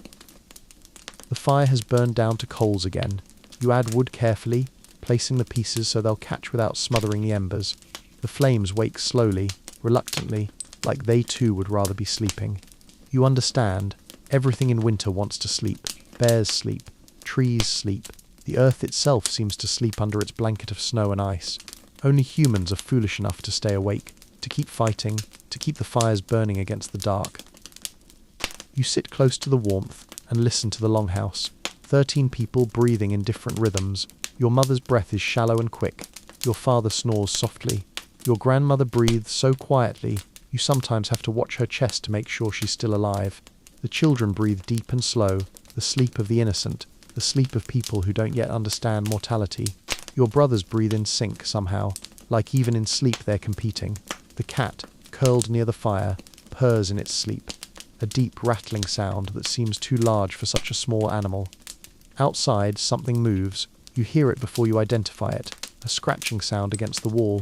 The fire has burned down to coals again. You add wood carefully, placing the pieces so they'll catch without smothering the embers. The flames wake slowly, reluctantly, like they too would rather be sleeping. You understand, everything in winter wants to sleep. Bears sleep, trees sleep. The earth itself seems to sleep under its blanket of snow and ice. Only humans are foolish enough to stay awake, to keep fighting, to keep the fires burning against the dark. You sit close to the warmth and listen to the longhouse. 13 people breathing in different rhythms. Your mother's breath is shallow and quick. Your father snores softly. Your grandmother breathes so quietly, you sometimes have to watch her chest to make sure she's still alive. The children breathe deep and slow, the sleep of the innocent, the sleep of people who don't yet understand mortality. Your brothers breathe in sync somehow, like even in sleep they're competing. The cat, curled near the fire, purrs in its sleep, a deep rattling sound that seems too large for such a small animal. Outside, something moves. You hear it before you identify it, a scratching sound against the wall.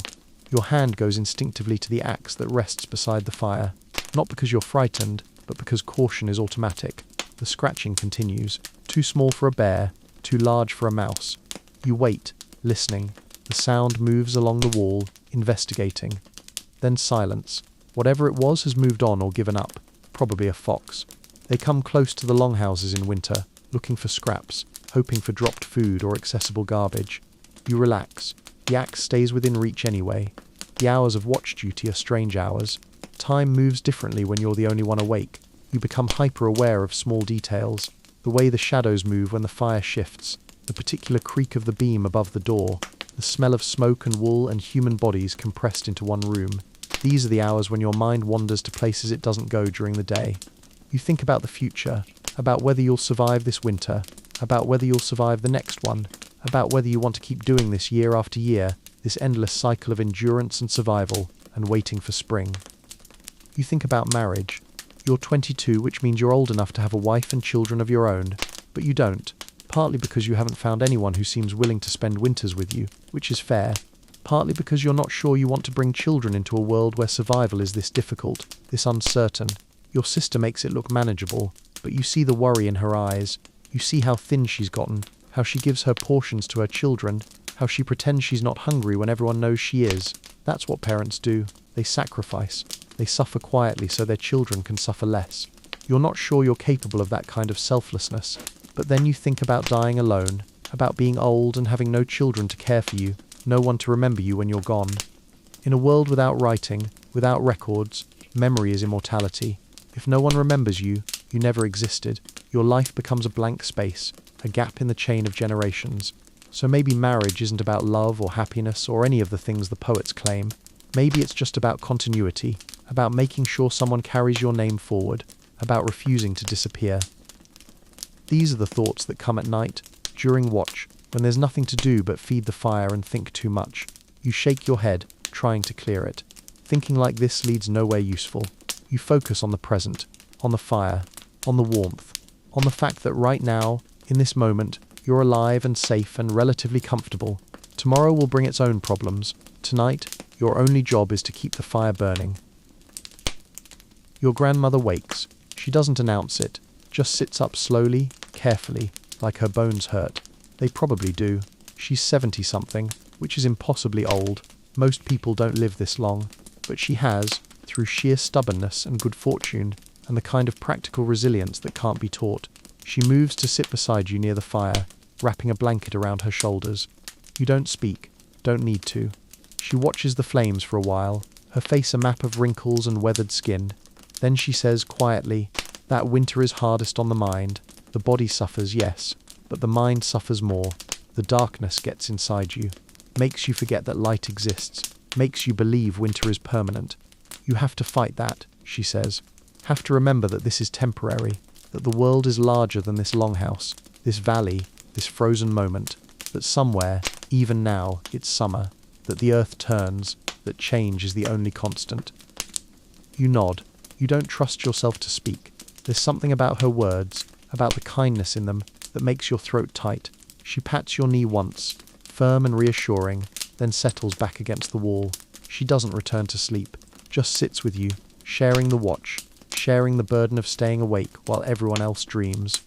Your hand goes instinctively to the axe that rests beside the fire, not because you're frightened, but because caution is automatic. The scratching continues, too small for a bear, too large for a mouse. You wait, listening. The sound moves along the wall, investigating. Then silence. Whatever it was has moved on or given up, probably a fox. They come close to the longhouses in winter, looking for scraps, hoping for dropped food or accessible garbage. You relax. The axe stays within reach anyway. The hours of watch duty are strange hours. Time moves differently when you're the only one awake. You become hyper-aware of small details. The way the shadows move when the fire shifts, the particular creak of the beam above the door, the smell of smoke and wool and human bodies compressed into one room. These are the hours when your mind wanders to places it doesn't go during the day. You think about the future, about whether you'll survive this winter, about whether you'll survive the next one, about whether you want to keep doing this year after year, this endless cycle of endurance and survival, and waiting for spring. You think about marriage. You're 22, which means you're old enough to have a wife and children of your own, but you don't, partly because you haven't found anyone who seems willing to spend winters with you, which is fair, partly because you're not sure you want to bring children into a world where survival is this difficult, this uncertain. Your sister makes it look manageable, but you see the worry in her eyes. You see how thin she's gotten, how she gives her portions to her children, how she pretends she's not hungry when everyone knows she is. That's what parents do. They sacrifice. They suffer quietly so their children can suffer less. You're not sure you're capable of that kind of selflessness, but then you think about dying alone, about being old and having no children to care for you, no one to remember you when you're gone. In a world without writing, without records, memory is immortality. If no one remembers you, you never existed. Your life becomes a blank space, a gap in the chain of generations. So maybe marriage isn't about love or happiness or any of the things the poets claim. Maybe it's just about continuity, about making sure someone carries your name forward, about refusing to disappear. These are the thoughts that come at night, during watch, when there's nothing to do but feed the fire and think too much. You shake your head, trying to clear it. Thinking like this leads nowhere useful. You focus on the present, on the fire, on the warmth, on the fact that right now, in this moment, you're alive and safe and relatively comfortable. Tomorrow will bring its own problems. Tonight, your only job is to keep the fire burning. Your grandmother wakes. She doesn't announce it, just sits up slowly, carefully. like her bones hurt. They probably do. She's 70-something, which is impossibly old. Most people don't live this long. But she has, through sheer stubbornness and good fortune, and the kind of practical resilience that can't be taught. She moves to sit beside you near the fire, wrapping a blanket around her shoulders. You don't speak, don't need to. She watches the flames for a while, her face a map of wrinkles and weathered skin. Then she says quietly, "That winter is hardest on the mind. The body suffers, yes, but the mind suffers more. The darkness gets inside you, makes you forget that light exists, makes you believe winter is permanent. You have to fight that," she says. "Have to remember that this is temporary, that the world is larger than this longhouse, this valley, this frozen moment, that somewhere, even now, it's summer, that the earth turns, that change is the only constant." You nod. You don't trust yourself to speak. There's something about her words, about the kindness in them, that makes your throat tight. She pats your knee once, firm and reassuring, then settles back against the wall. She doesn't return to sleep, just sits with you, sharing the watch, sharing the burden of staying awake while everyone else dreams.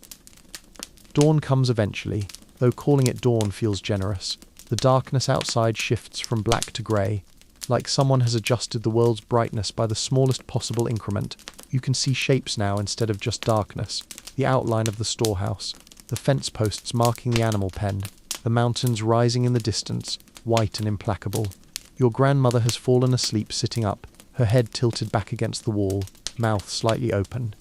Dawn comes eventually, though calling it dawn feels generous. The darkness outside shifts from black to grey, like someone has adjusted the world's brightness by the smallest possible increment. You can see shapes now instead of just darkness, the outline of the storehouse, the fence posts marking the animal pen, the mountains rising in the distance, white and implacable. Your grandmother has fallen asleep sitting up, her head tilted back against the wall, mouth slightly open.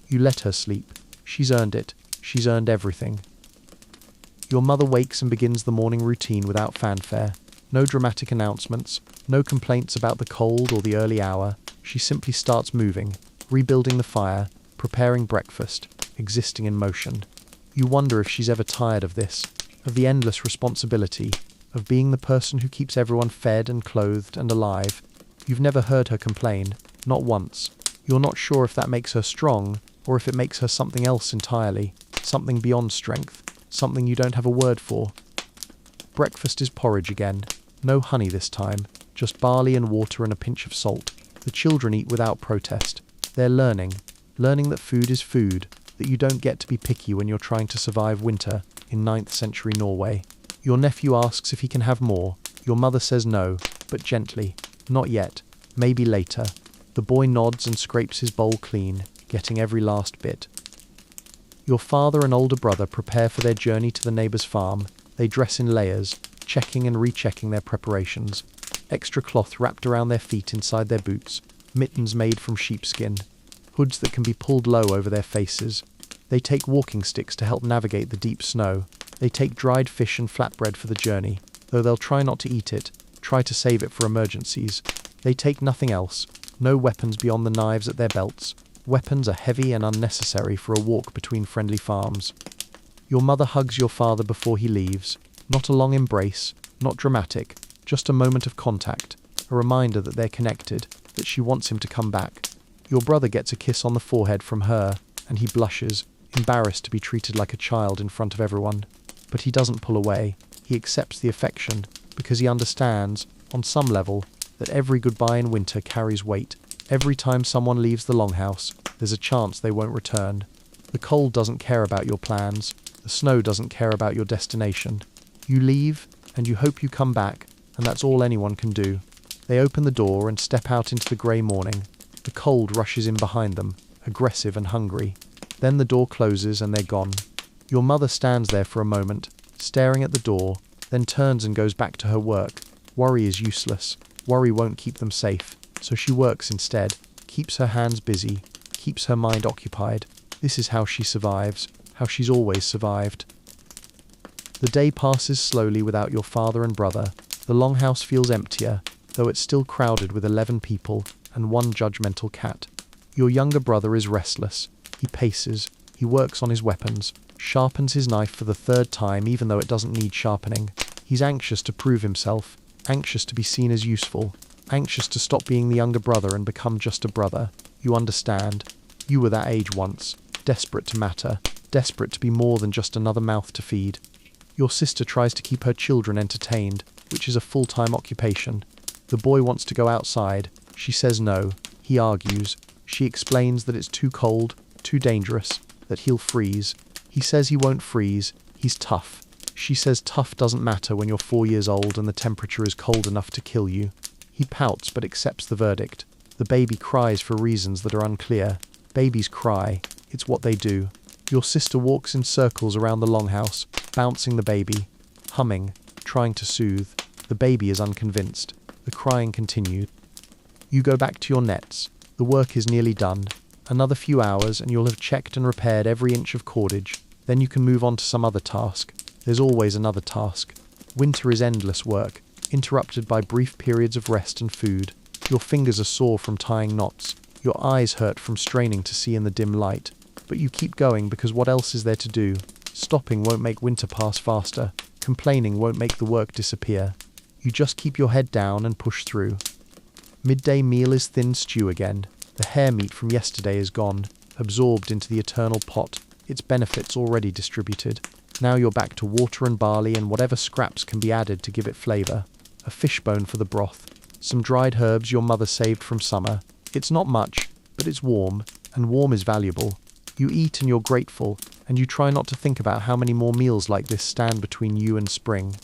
You let her sleep. She's earned it. She's earned everything. Your mother wakes and begins the morning routine without fanfare. No dramatic announcements, no complaints about the cold or the early hour. She simply starts moving, rebuilding the fire, preparing breakfast, existing in motion. You wonder if she's ever tired of this, of the endless responsibility, of being the person who keeps everyone fed and clothed and alive. You've never heard her complain, not once. You're not sure if that makes her strong, or if it makes her something else entirely, something beyond strength, something you don't have a word for. Breakfast is porridge again. No honey this time, just barley and water and a pinch of salt. The children eat without protest. They're learning that food is food, that you don't get to be picky when you're trying to survive winter in 9th century Norway. Your nephew asks if he can have more. Your mother says no, but gently. Not yet. Maybe later. The boy nods and scrapes his bowl clean, getting every last bit. Your father and older brother prepare for their journey to the neighbour's farm. They dress in layers, checking and rechecking their preparations. Extra cloth wrapped around their feet inside their boots, mittens made from sheepskin, hoods that can be pulled low over their faces. They take walking sticks to help navigate the deep snow. They take dried fish and flatbread for the journey, though they'll try not to eat it, try to save it for emergencies. They take nothing else, no weapons beyond the knives at their belts. Weapons are heavy and unnecessary for a walk between friendly farms. Your mother hugs your father before he leaves. Not a long embrace, not dramatic, just a moment of contact, a reminder that they're connected, that she wants him to come back. Your brother gets a kiss on the forehead from her, and he blushes, embarrassed to be treated like a child in front of everyone. But he doesn't pull away. He accepts the affection, because he understands, on some level, that every goodbye in winter carries weight. Every time someone leaves the longhouse, there's a chance they won't return. The cold doesn't care about your plans. The snow doesn't care about your destination. You leave, and you hope you come back, and that's all anyone can do. They open the door and step out into the grey morning. The cold rushes in behind them, aggressive and hungry. Then the door closes and they're gone. Your mother stands there for a moment, staring at the door, then turns and goes back to her work. Worry is useless. Worry won't keep them safe. So she works instead, keeps her hands busy, keeps her mind occupied. This is how she survives, how she's always survived. The day passes slowly without your father and brother. The longhouse feels emptier, though it's still crowded with 11 people and one judgmental cat. Your younger brother is restless. He paces, he works on his weapons, sharpens his knife for the 3rd time even though it doesn't need sharpening. He's anxious to prove himself, anxious to be seen as useful, anxious to stop being the younger brother and become just a brother. You understand. You were that age once, desperate to matter, desperate to be more than just another mouth to feed. Your sister tries to keep her children entertained, which is a full-time occupation. The boy wants to go outside. She says no. He argues. She explains that it's too cold, too dangerous, that he'll freeze. He says he won't freeze. He's tough. She says tough doesn't matter when you're 4 years old and the temperature is cold enough to kill you. He pouts but accepts the verdict. The baby cries for reasons that are unclear. Babies cry. It's what they do. Your sister walks in circles around the longhouse, bouncing the baby, humming, trying to soothe. The baby is unconvinced. The crying continued. You go back to your nets. The work is nearly done. Another few hours and you'll have checked and repaired every inch of cordage. Then you can move on to some other task. There's always another task. Winter is endless work, interrupted by brief periods of rest and food. Your fingers are sore from tying knots. Your eyes hurt from straining to see in the dim light. But you keep going because what else is there to do? Stopping won't make winter pass faster. Complaining won't make the work disappear. You just keep your head down and push through. Midday meal is thin stew again. The hare meat from yesterday is gone, absorbed into the eternal pot, its benefits already distributed. Now you're back to water and barley and whatever scraps can be added to give it flavour. A fishbone for the broth. Some dried herbs your mother saved from summer. It's not much, but it's warm, and warm is valuable. You eat and you're grateful, and you try not to think about how many more meals like this stand between you and spring.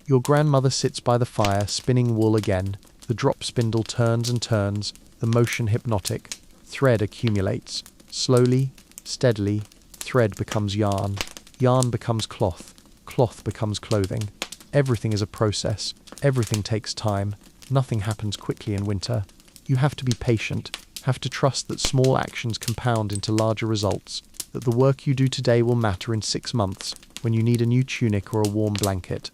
Your grandmother sits by the fire, spinning wool again. The drop spindle turns and turns, the motion hypnotic. Thread accumulates. Slowly, steadily, thread becomes yarn. Yarn becomes cloth. Cloth becomes clothing. Everything is a process. Everything takes time. Nothing happens quickly in winter. You have to be patient, have to trust that small actions compound into larger results, that the work you do today will matter in 6 months, when you need a new tunic or a warm blanket.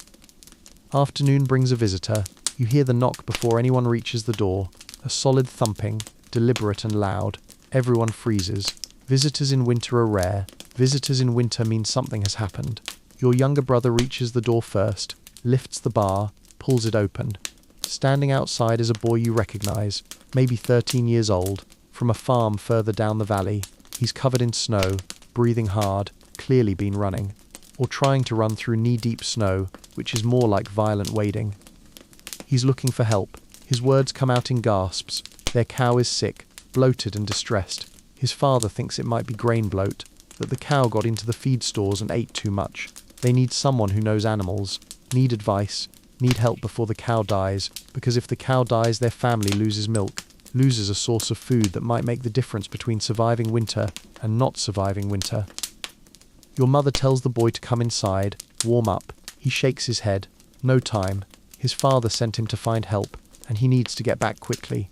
Afternoon brings a visitor. You hear the knock before anyone reaches the door. A solid thumping, deliberate and loud. Everyone freezes. Visitors in winter are rare. Visitors in winter mean something has happened. Your younger brother reaches the door first, lifts the bar, pulls it open. Standing outside is a boy you recognize, maybe 13 years old, from a farm further down the valley. He's covered in snow, breathing hard, clearly been running, or trying to run through knee-deep snow, which is more like violent wading. He's looking for help. His words come out in gasps. Their cow is sick, bloated and distressed. His father thinks it might be grain bloat, that the cow got into the feed stores and ate too much. They need someone who knows animals, need advice, need help before the cow dies, because if the cow dies their family loses milk, loses a source of food that might make the difference between surviving winter and not surviving winter. Your mother tells the boy to come inside, warm up. He shakes his head. No time. His father sent him to find help, and he needs to get back quickly.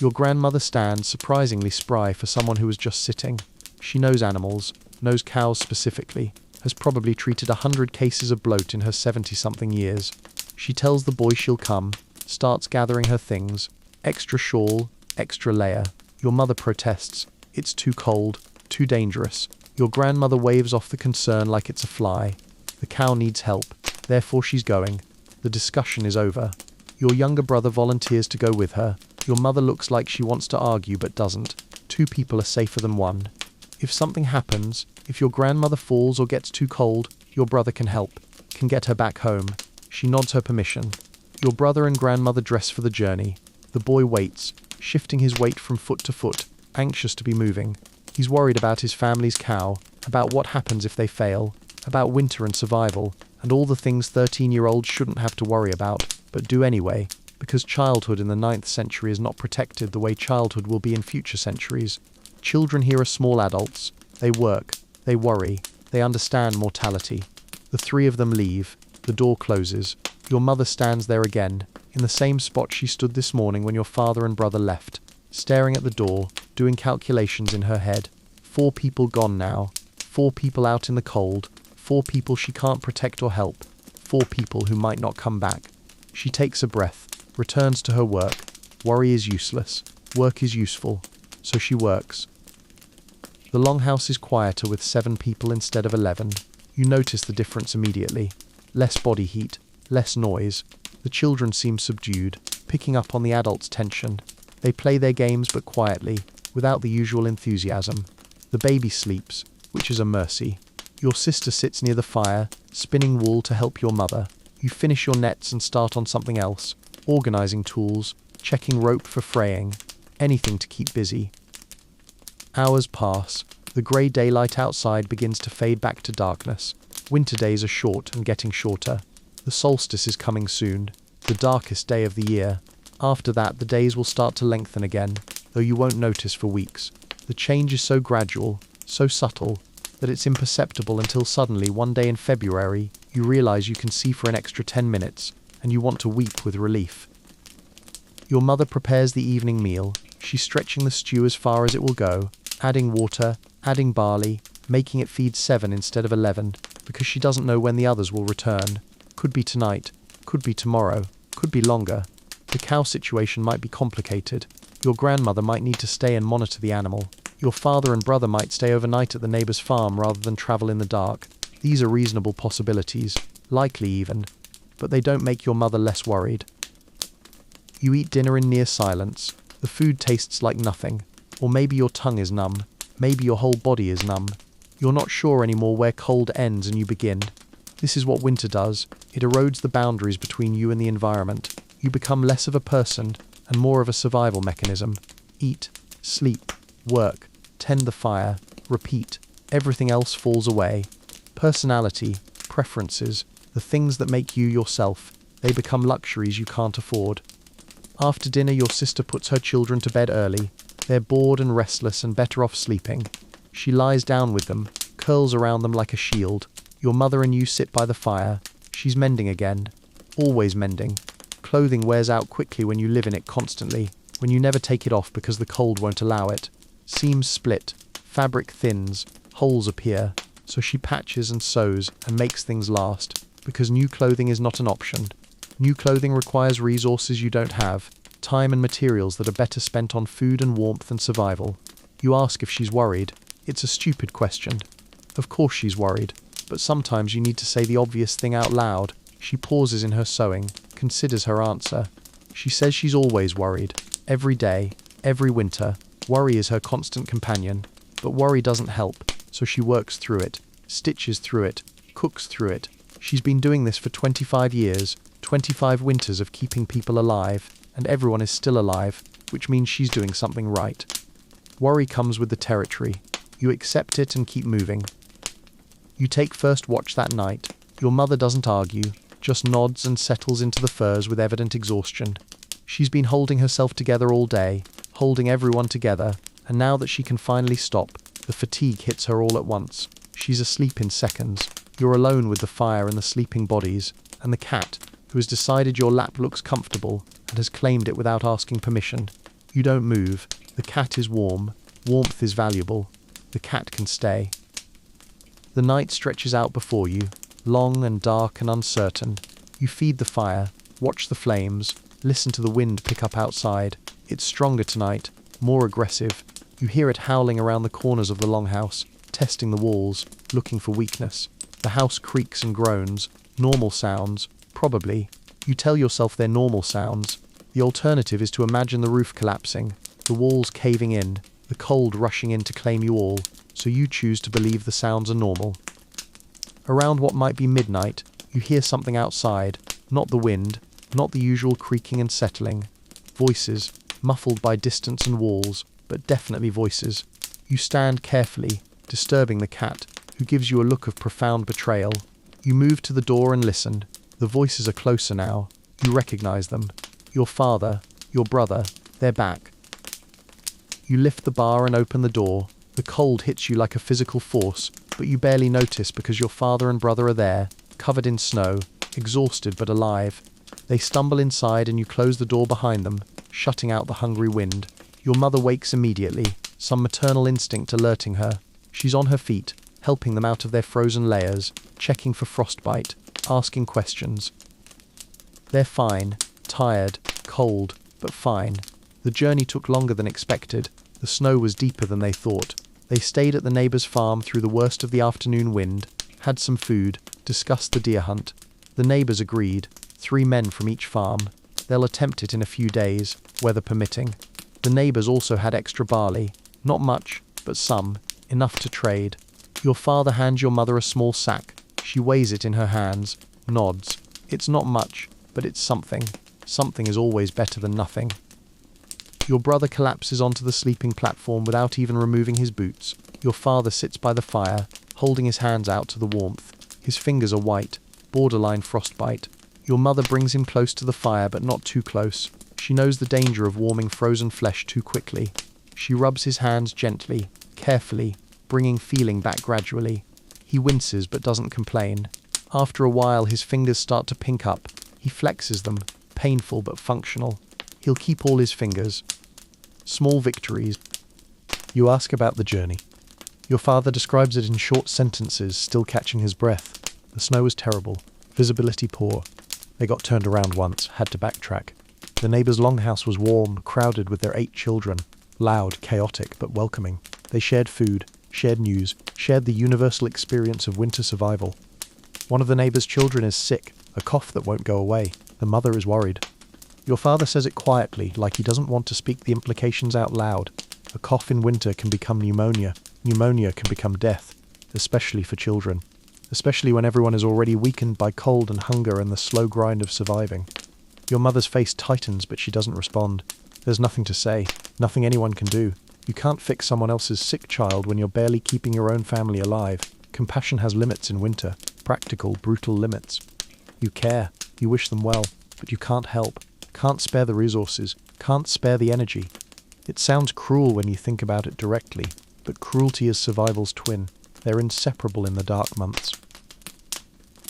Your grandmother stands surprisingly spry for someone who was just sitting. She knows animals, knows cows specifically, has probably treated 100 cases of bloat in her 70-something years. She tells the boy she'll come, starts gathering her things. Extra shawl, extra layer. Your mother protests. It's too cold, too dangerous. Your grandmother waves off the concern like it's a fly. The cow needs help, therefore she's going. The discussion is over. Your younger brother volunteers to go with her. Your mother looks like she wants to argue but doesn't. 2 people are safer than 1. If something happens, if your grandmother falls or gets too cold, your brother can help, can get her back home. She nods her permission. Your brother and grandmother dress for the journey. The boy waits, shifting his weight from foot to foot, anxious to be moving. He's worried about his family's cow, about what happens if they fail, about winter and survival, and all the things 13-year-olds shouldn't have to worry about, but do anyway, because childhood in the 9th century is not protected the way childhood will be in future centuries. Children here are small adults. They work, they worry, they understand mortality. The 3 of them leave. The door closes. Your mother stands there again, in the same spot she stood this morning when your father and brother left, staring at the door, doing calculations in her head. 4 people gone now. 4 people out in the cold. 4 people she can't protect or help. 4 people who might not come back. She takes a breath, returns to her work. Worry is useless. Work is useful. So she works. The longhouse is quieter with 7 people instead of 11. You notice the difference immediately. Less body heat, less noise. The children seem subdued, picking up on the adults' tension. They play their games but quietly, without the usual enthusiasm. The baby sleeps, which is a mercy. Your sister sits near the fire, spinning wool to help your mother. You finish your nets and start on something else, organizing tools, checking rope for fraying, anything to keep busy. Hours pass. The grey daylight outside begins to fade back to darkness. Winter days are short and getting shorter. The solstice is coming soon, the darkest day of the year. After that, the days will start to lengthen again, though you won't notice for weeks. The change is so gradual, so subtle, that it's imperceptible until suddenly one day in February, you realize you can see for an extra 10 minutes, and you want to weep with relief. Your mother prepares the evening meal. She's stretching the stew as far as it will go, adding water, adding barley, making it feed 7 instead of 11, because she doesn't know when the others will return. Could be tonight, could be tomorrow, could be longer. The cow situation might be complicated. Your grandmother might need to stay and monitor the animal. Your father and brother might stay overnight at the neighbor's farm rather than travel in the dark. These are reasonable possibilities, likely even, but they don't make your mother less worried. You eat dinner in near silence. The food tastes like nothing, or maybe your tongue is numb, maybe your whole body is numb. You're not sure anymore where cold ends and you begin. This is what winter does. It erodes the boundaries between you and the environment. You become less of a person and more of a survival mechanism. Eat, sleep, work, tend the fire, repeat. Everything else falls away. Personality, preferences, the things that make you yourself, they become luxuries you can't afford. After dinner, your sister puts her children to bed early. They're bored and restless and better off sleeping. She lies down with them, curls around them like a shield. Your mother and you sit by the fire. She's mending again. Always mending. Clothing wears out quickly when you live in it constantly, when you never take it off because the cold won't allow it. Seams split, fabric thins, holes appear, so she patches and sews and makes things last, because new clothing is not an option. New clothing requires resources you don't have, time and materials that are better spent on food and warmth and survival. You ask if she's worried. It's a stupid question. Of course she's worried, but sometimes you need to say the obvious thing out loud. She pauses in her sewing, considers her answer. She says she's always worried. Every day, every winter, worry is her constant companion. But worry doesn't help, so she works through it, stitches through it, cooks through it. She's been doing this for 25 years, 25 winters of keeping people alive, and everyone is still alive, which means she's doing something right. Worry comes with the territory. You accept it and keep moving. You take first watch that night. Your mother doesn't argue, just nods and settles into the furs with evident exhaustion. She's been holding herself together all day, holding everyone together, and now that she can finally stop, the fatigue hits her all at once. She's asleep in seconds. You're alone with the fire and the sleeping bodies, and the cat, who has decided your lap looks comfortable and has claimed it without asking permission. You don't move. The cat is warm. Warmth is valuable. The cat can stay. The night stretches out before you, long and dark and uncertain. You feed the fire, watch the flames, listen to the wind pick up outside. It's stronger tonight, more aggressive. You hear it howling around the corners of the longhouse, testing the walls, looking for weakness. The house creaks and groans. Normal sounds, probably. You tell yourself they're normal sounds. The alternative is to imagine the roof collapsing, the walls caving in, the cold rushing in to claim you all, so you choose to believe the sounds are normal. Around what might be midnight, you hear something outside, not the wind, not the usual creaking and settling. Voices, muffled by distance and walls, but definitely voices. You stand carefully, disturbing the cat, who gives you a look of profound betrayal. You move to the door and listen. The voices are closer now. You recognize them. Your father, your brother, they're back. You lift the bar and open the door. The cold hits you like a physical force, but you barely notice because your father and brother are there, covered in snow, exhausted but alive. They stumble inside and you close the door behind them, shutting out the hungry wind. Your mother wakes immediately, some maternal instinct alerting her. She's on her feet, helping them out of their frozen layers, checking for frostbite, asking questions. They're fine, tired, cold, but fine. The journey took longer than expected. The snow was deeper than they thought. They stayed at the neighbor's farm through the worst of the afternoon wind, had some food, discussed the deer hunt. The neighbors agreed, 3 men from each farm. They'll attempt it in a few days, weather permitting. The neighbors also had extra barley, not much, but some, enough to trade. Your father hands your mother a small sack. She weighs it in her hands, nods. It's not much, but it's something. Something is always better than nothing. Your brother collapses onto the sleeping platform without even removing his boots. Your father sits by the fire, holding his hands out to the warmth. His fingers are white, borderline frostbite. Your mother brings him close to the fire, but not too close. She knows the danger of warming frozen flesh too quickly. She rubs his hands gently, carefully, bringing feeling back gradually. He winces but doesn't complain. After a while, his fingers start to pink up. He flexes them, painful but functional. He'll keep all his fingers. Small victories. You ask about the journey. Your father describes it in short sentences, still catching his breath. The snow was terrible, visibility poor. They got turned around once, had to backtrack. The neighbour's longhouse was warm, crowded with their 8 children. Loud, chaotic, but welcoming. They shared food, shared news, shared the universal experience of winter survival. One of the neighbour's children is sick, a cough that won't go away. The mother is worried. Your father says it quietly, like he doesn't want to speak the implications out loud. A cough in winter can become pneumonia. Pneumonia can become death, especially for children. Especially when everyone is already weakened by cold and hunger and the slow grind of surviving. Your mother's face tightens, but she doesn't respond. There's nothing to say, nothing anyone can do. You can't fix someone else's sick child when you're barely keeping your own family alive. Compassion has limits in winter, practical, brutal limits. You care, you wish them well, but you can't help, can't spare the resources, can't spare the energy. It sounds cruel when you think about it directly, but cruelty is survival's twin. They're inseparable in the dark months.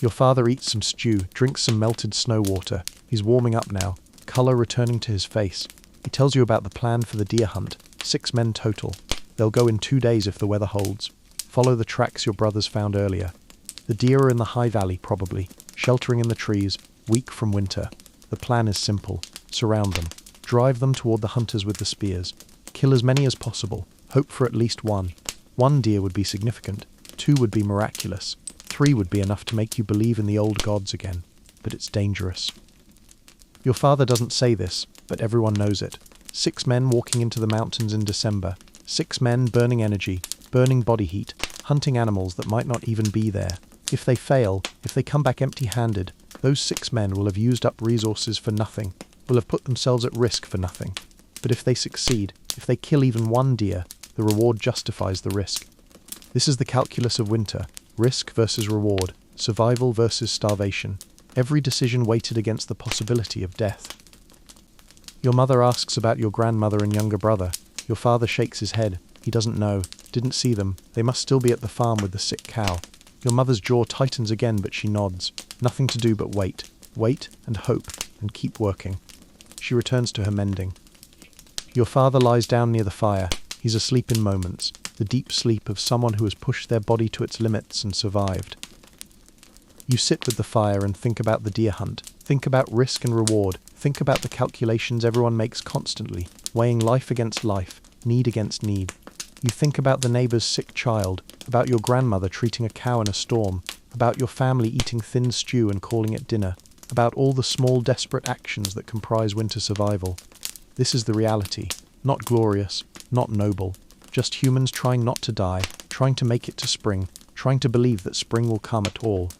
Your father eats some stew, drinks some melted snow water. He's warming up now, colour returning to his face. He tells you about the plan for the deer hunt. 6 men total. They'll go in 2 days if the weather holds. Follow the tracks your brothers found earlier. The deer are in the high valley, probably, sheltering in the trees, weak from winter. The plan is simple. Surround them. Drive them toward the hunters with the spears. Kill as many as possible. Hope for at least 1. 1 deer would be significant. 2 would be miraculous. 3 would be enough to make you believe in the old gods again. But it's dangerous. Your father doesn't say this, but everyone knows it. 6 men walking into the mountains in December. 6 men burning energy, burning body heat, hunting animals that might not even be there. If they fail, if they come back empty-handed, those 6 men will have used up resources for nothing, will have put themselves at risk for nothing. But if they succeed, if they kill even 1 deer, the reward justifies the risk. This is the calculus of winter. Risk versus reward. Survival versus starvation. Every decision weighted against the possibility of death. Your mother asks about your grandmother and younger brother. Your father shakes his head. He doesn't know. Didn't see them. They must still be at the farm with the sick cow. Your mother's jaw tightens again, but she nods. Nothing to do but wait. Wait and hope and keep working. She returns to her mending. Your father lies down near the fire. He's asleep in moments. The deep sleep of someone who has pushed their body to its limits and survived. You sit with the fire and think about the deer hunt. Think about risk and reward. Think about the calculations everyone makes constantly, weighing life against life, need against need. You think about the neighbour's sick child, about your grandmother treating a cow in a storm, about your family eating thin stew and calling it dinner, about all the small desperate actions that comprise winter survival. This is the reality. Not glorious, not noble. Just humans trying not to die, trying to make it to spring, trying to believe that spring will come at all.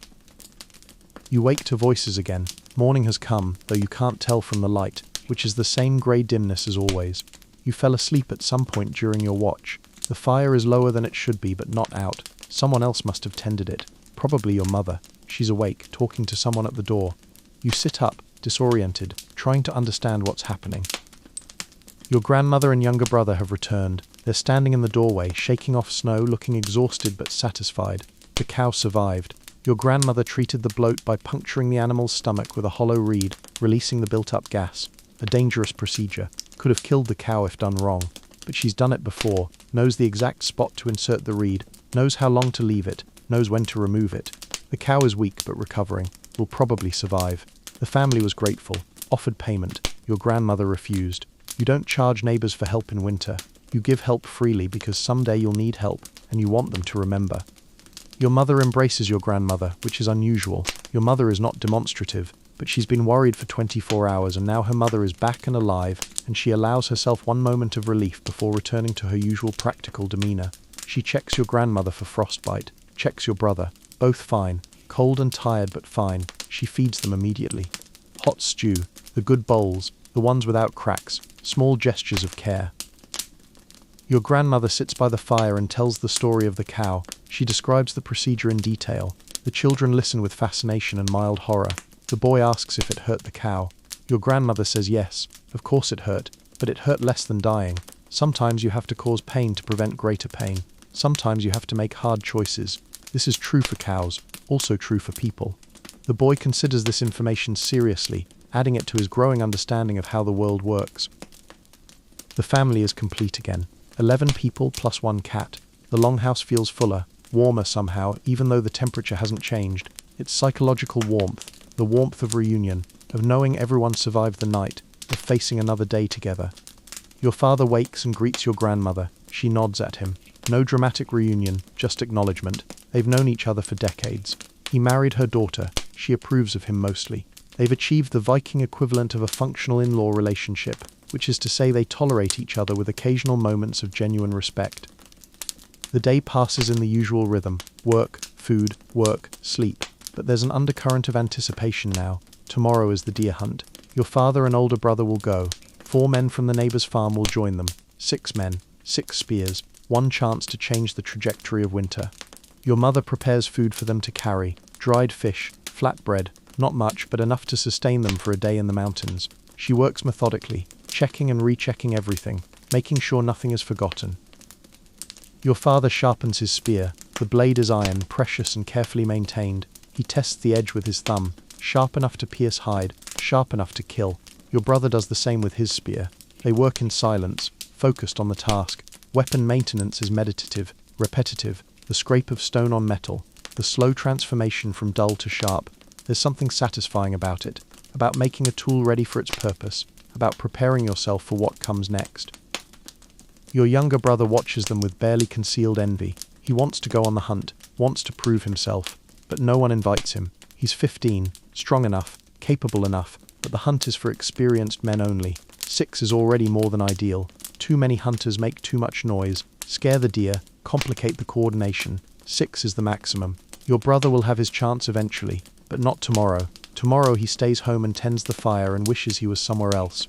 You wake to voices again. Morning has come, though you can't tell from the light, which is the same grey dimness as always. You fell asleep at some point during your watch. The fire is lower than it should be, but not out. Someone else must have tended it. Probably your mother. She's awake, talking to someone at the door. You sit up, disoriented, trying to understand what's happening. Your grandmother and younger brother have returned. They're standing in the doorway, shaking off snow, looking exhausted but satisfied. The cow survived. Your grandmother treated the bloat by puncturing the animal's stomach with a hollow reed, releasing the built-up gas. A dangerous procedure. Could have killed the cow if done wrong. But she's done it before, knows the exact spot to insert the reed, knows how long to leave it, knows when to remove it. The cow is weak but recovering, will probably survive. The family was grateful, offered payment. Your grandmother refused. You don't charge neighbours for help in winter. You give help freely because someday you'll need help, and you want them to remember. Your mother embraces your grandmother, which is unusual. Your mother is not demonstrative, but she's been worried for 24 hours and now her mother is back and alive, and she allows herself 1 moment of relief before returning to her usual practical demeanour. She checks your grandmother for frostbite, checks your brother, both fine, cold and tired but fine. She feeds them immediately. Hot stew, the good bowls, the ones without cracks, small gestures of care. Your grandmother sits by the fire and tells the story of the cow. She describes the procedure in detail. The children listen with fascination and mild horror. The boy asks if it hurt the cow. Your grandmother says yes, of course it hurt, but it hurt less than dying. Sometimes you have to cause pain to prevent greater pain. Sometimes you have to make hard choices. This is true for cows, also true for people. The boy considers this information seriously, adding it to his growing understanding of how the world works. The family is complete again. 11 people plus 1 cat. The longhouse feels fuller, warmer somehow, even though the temperature hasn't changed. It's psychological warmth, the warmth of reunion, of knowing everyone survived the night, of facing another day together. Your father wakes and greets your grandmother. She nods at him. No dramatic reunion, just acknowledgement. They've known each other for decades. He married her daughter. She approves of him mostly. They've achieved the Viking equivalent of a functional in-law relationship, which is to say they tolerate each other with occasional moments of genuine respect. The day passes in the usual rhythm. Work, food, work, sleep. But there's an undercurrent of anticipation now. Tomorrow is the deer hunt. Your father and older brother will go. 4 men from the neighbor's farm will join them. 6 men, 6 spears, 1 chance to change the trajectory of winter. Your mother prepares food for them to carry. Dried fish, flatbread, not much but enough to sustain them for a day in the mountains. She works methodically, checking and rechecking everything, making sure nothing is forgotten. Your father sharpens his spear. The blade is iron, precious and carefully maintained. He tests the edge with his thumb, sharp enough to pierce hide, sharp enough to kill. Your brother does the same with his spear. They work in silence, focused on the task. Weapon maintenance is meditative, repetitive, the scrape of stone on metal, the slow transformation from dull to sharp. There's something satisfying about it, about making a tool ready for its purpose, about preparing yourself for what comes next. Your younger brother watches them with barely concealed envy. He wants to go on the hunt, wants to prove himself, but no one invites him. He's 15, strong enough, capable enough, but the hunt is for experienced men only. 6 is already more than ideal. Too many hunters make too much noise, scare the deer, complicate the coordination. 6 is the maximum. Your brother will have his chance eventually, but not tomorrow. Tomorrow he stays home and tends the fire and wishes he was somewhere else.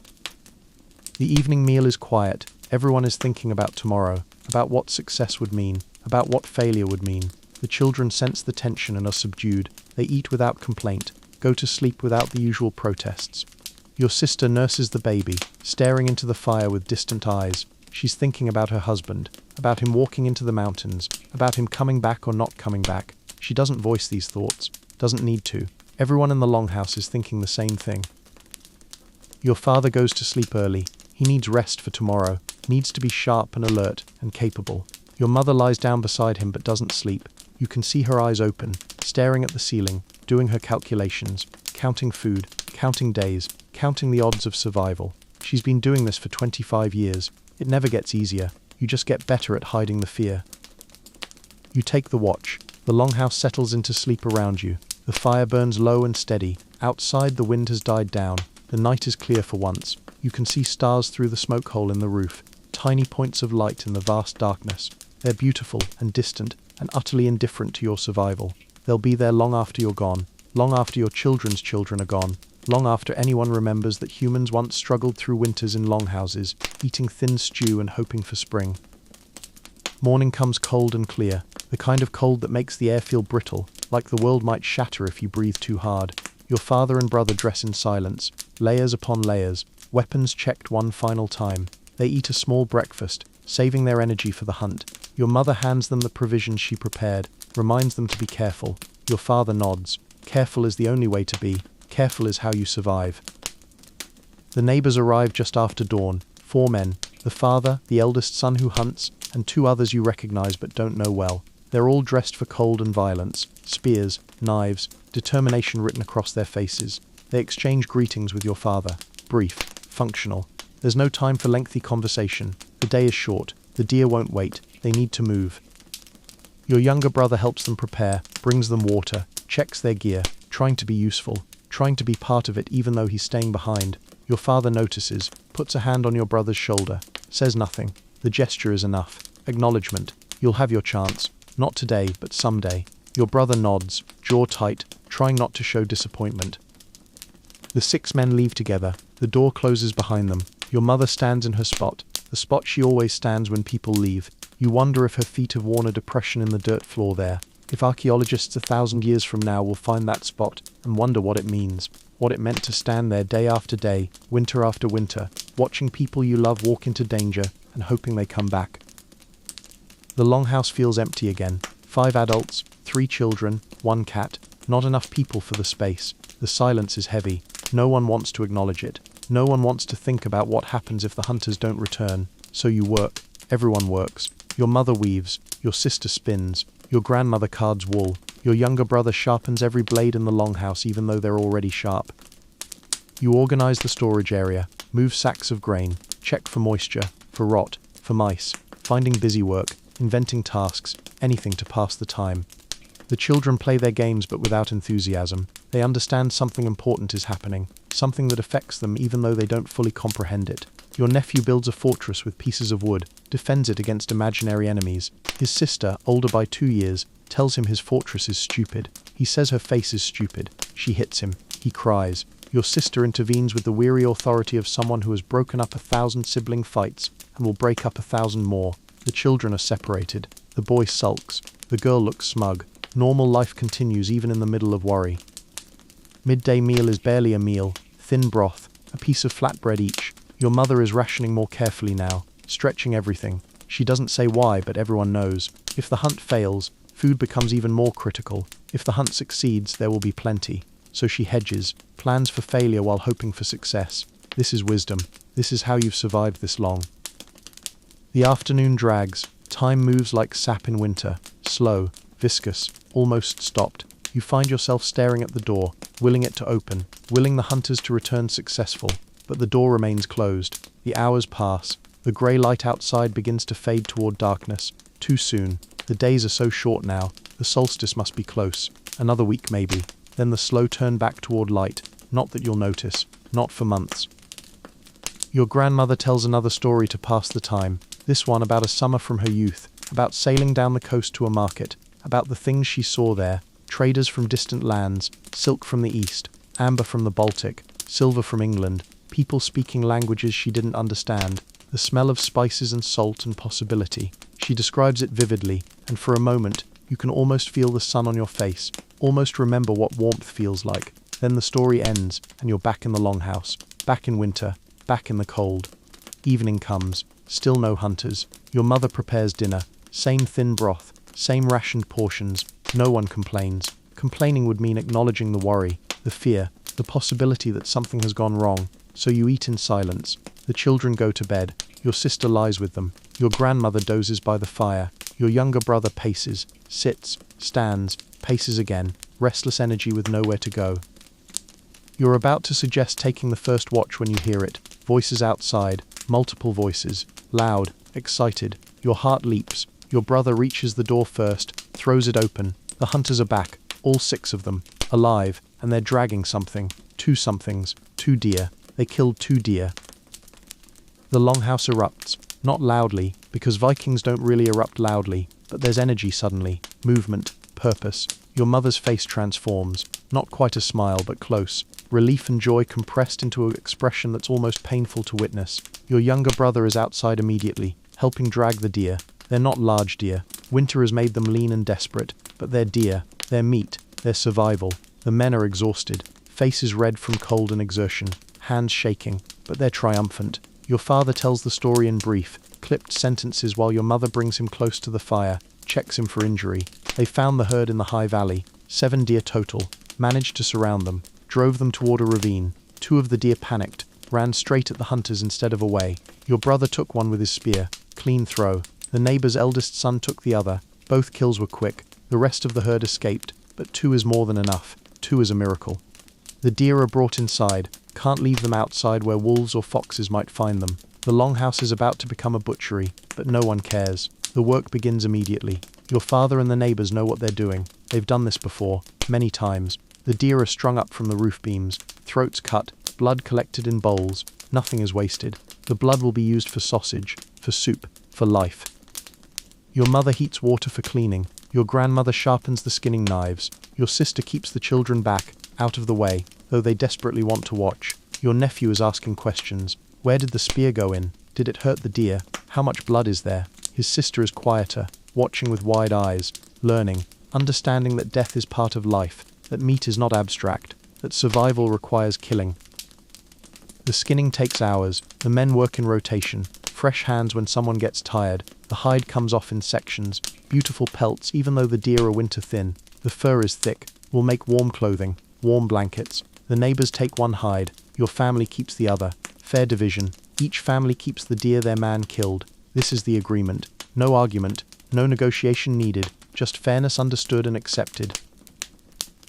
The evening meal is quiet. Everyone is thinking about tomorrow, about what success would mean, about what failure would mean. The children sense the tension and are subdued. They eat without complaint, go to sleep without the usual protests. Your sister nurses the baby, staring into the fire with distant eyes. She's thinking about her husband, about him walking into the mountains, about him coming back or not coming back. She doesn't voice these thoughts, doesn't need to. Everyone in the longhouse is thinking the same thing. Your father goes to sleep early. He needs rest for tomorrow, needs to be sharp and alert and capable. Your mother lies down beside him but doesn't sleep. You can see her eyes open, staring at the ceiling, doing her calculations, counting food, counting days, counting the odds of survival. She's been doing this for 25 years. It never gets easier. You just get better at hiding the fear. You take the watch. The longhouse settles into sleep around you. The fire burns low and steady. Outside, the wind has died down. The night is clear for once. You can see stars through the smoke hole in the roof, tiny points of light in the vast darkness. They're beautiful and distant and utterly indifferent to your survival. They'll be there long after you're gone, long after your children's children are gone, long after anyone remembers that humans once struggled through winters in longhouses, eating thin stew and hoping for spring. Morning comes cold and clear, the kind of cold that makes the air feel brittle, like the world might shatter if you breathe too hard. Your father and brother dress in silence, layers upon layers, weapons checked one final time. They eat a small breakfast, saving their energy for the hunt. Your mother hands them the provisions she prepared, reminds them to be careful. Your father nods. Careful is the only way to be. Careful is how you survive. The neighbors arrive just after dawn. 4 men, the father, the eldest son who hunts, and 2 others you recognize but don't know well. They're all dressed for cold and violence, spears, knives, determination written across their faces. They exchange greetings with your father. Brief, functional. There's no time for lengthy conversation. The day is short. The deer won't wait. They need to move. Your younger brother helps them prepare, brings them water, checks their gear, trying to be useful, trying to be part of it even though he's staying behind. Your father notices, puts a hand on your brother's shoulder, says nothing. The gesture is enough. Acknowledgement. You'll have your chance. Not today, but someday. Your brother nods, jaw tight, trying not to show disappointment. The 6 men leave together. The door closes behind them. Your mother stands in her spot, the spot she always stands when people leave. You wonder if her feet have worn a depression in the dirt floor there. If archaeologists 1,000 years from now will find that spot and wonder what it means, what it meant to stand there day after day, winter after winter, watching people you love walk into danger and hoping they come back. The longhouse feels empty again. 5 adults, 3 children, 1 cat, not enough people for the space. The silence is heavy. No one wants to acknowledge it. No one wants to think about what happens if the hunters don't return. So you work. Everyone works. Your mother weaves. Your sister spins. Your grandmother cards wool. Your younger brother sharpens every blade in the longhouse even though they're already sharp. You organize the storage area, move sacks of grain, check for moisture, for rot, for mice, finding busy work, inventing tasks, anything to pass the time. The children play their games but without enthusiasm. They understand something important is happening, something that affects them even though they don't fully comprehend it. Your nephew builds a fortress with pieces of wood, defends it against imaginary enemies. His sister, older by 2 years, tells him his fortress is stupid. He says her face is stupid. She hits him. He cries. Your sister intervenes with the weary authority of someone who has broken up 1,000 sibling fights and will break up 1,000 more. The children are separated. The boy sulks. The girl looks smug. Normal life continues even in the middle of worry. Midday meal is barely a meal. Thin broth, a piece of flatbread each. Your mother is rationing more carefully now, stretching everything. She doesn't say why, but everyone knows. If the hunt fails, food becomes even more critical. If the hunt succeeds, there will be plenty. So she hedges, plans for failure while hoping for success. This is wisdom. This is how you've survived this long. The afternoon drags. Time moves like sap in winter. Slow, viscous, almost stopped. You find yourself staring at the door, willing it to open, willing the hunters to return successful. But the door remains closed. The hours pass. The grey light outside begins to fade toward darkness. Too soon. The days are so short now. The solstice must be close. Another week maybe. Then the slow turn back toward light. Not that you'll notice. Not for months. Your grandmother tells another story to pass the time. This one about a summer from her youth. About sailing down the coast to a market. About the things she saw there. Traders from distant lands. Silk from the east. Amber from the Baltic. Silver from England. People speaking languages she didn't understand. The smell of spices and salt and possibility. She describes it vividly, and for a moment, you can almost feel the sun on your face, almost remember what warmth feels like. Then the story ends, and you're back in the longhouse, back in winter, back in the cold. Evening comes, still no hunters. Your mother prepares dinner, same thin broth, same rationed portions. No one complains. Complaining would mean acknowledging the worry, the fear, the possibility that something has gone wrong. So you eat in silence. The children go to bed. Your sister lies with them. Your grandmother dozes by the fire. Your younger brother paces, sits, stands, paces again, restless energy with nowhere to go. You're about to suggest taking the first watch when you hear it. Voices outside, multiple voices, loud, excited. Your heart leaps. Your brother reaches the door first, throws it open. The hunters are back, all 6 of them, alive, and they're dragging something. 2 somethings, 2 deer. They killed 2 deer. The longhouse erupts, not loudly, because Vikings don't really erupt loudly, but there's energy suddenly, movement, purpose. Your mother's face transforms, not quite a smile but close, relief and joy compressed into an expression that's almost painful to witness. Your younger brother is outside immediately, helping drag the deer. They're not large deer. Winter has made them lean and desperate, but they're deer, they're meat, they're survival. The men are exhausted, faces red from cold and exertion. Hands shaking, but they're triumphant. Your father tells the story in brief, clipped sentences while your mother brings him close to the fire, checks him for injury. They found the herd in the high valley, 7 deer total, managed to surround them, drove them toward a ravine. 2 of the deer panicked, ran straight at the hunters instead of away. Your brother took one with his spear, clean throw. The neighbor's eldest son took the other. Both kills were quick. The rest of the herd escaped, but 2 is more than enough. 2 is a miracle. The deer are brought inside. Can't leave them outside where wolves or foxes might find them. The longhouse is about to become a butchery, but no one cares. The work begins immediately. Your father and the neighbors know what they're doing. They've done this before, many times. The deer are strung up from the roof beams, throats cut, blood collected in bowls. Nothing is wasted. The blood will be used for sausage, for soup, for life. Your mother heats water for cleaning. Your grandmother sharpens the skinning knives. Your sister keeps the children back, out of the way, though they desperately want to watch. Your nephew is asking questions. Where did the spear go in? Did it hurt the deer? How much blood is there? His sister is quieter, watching with wide eyes, learning, understanding that death is part of life, that meat is not abstract, that survival requires killing. The skinning takes hours, the men work in rotation, fresh hands when someone gets tired, the hide comes off in sections, beautiful pelts even though the deer are winter thin, the fur is thick, will make warm clothing, warm blankets. The neighbors take one hide, your family keeps the other. Fair division, each family keeps the deer their man killed. This is the agreement. No argument, no negotiation needed, just fairness understood and accepted.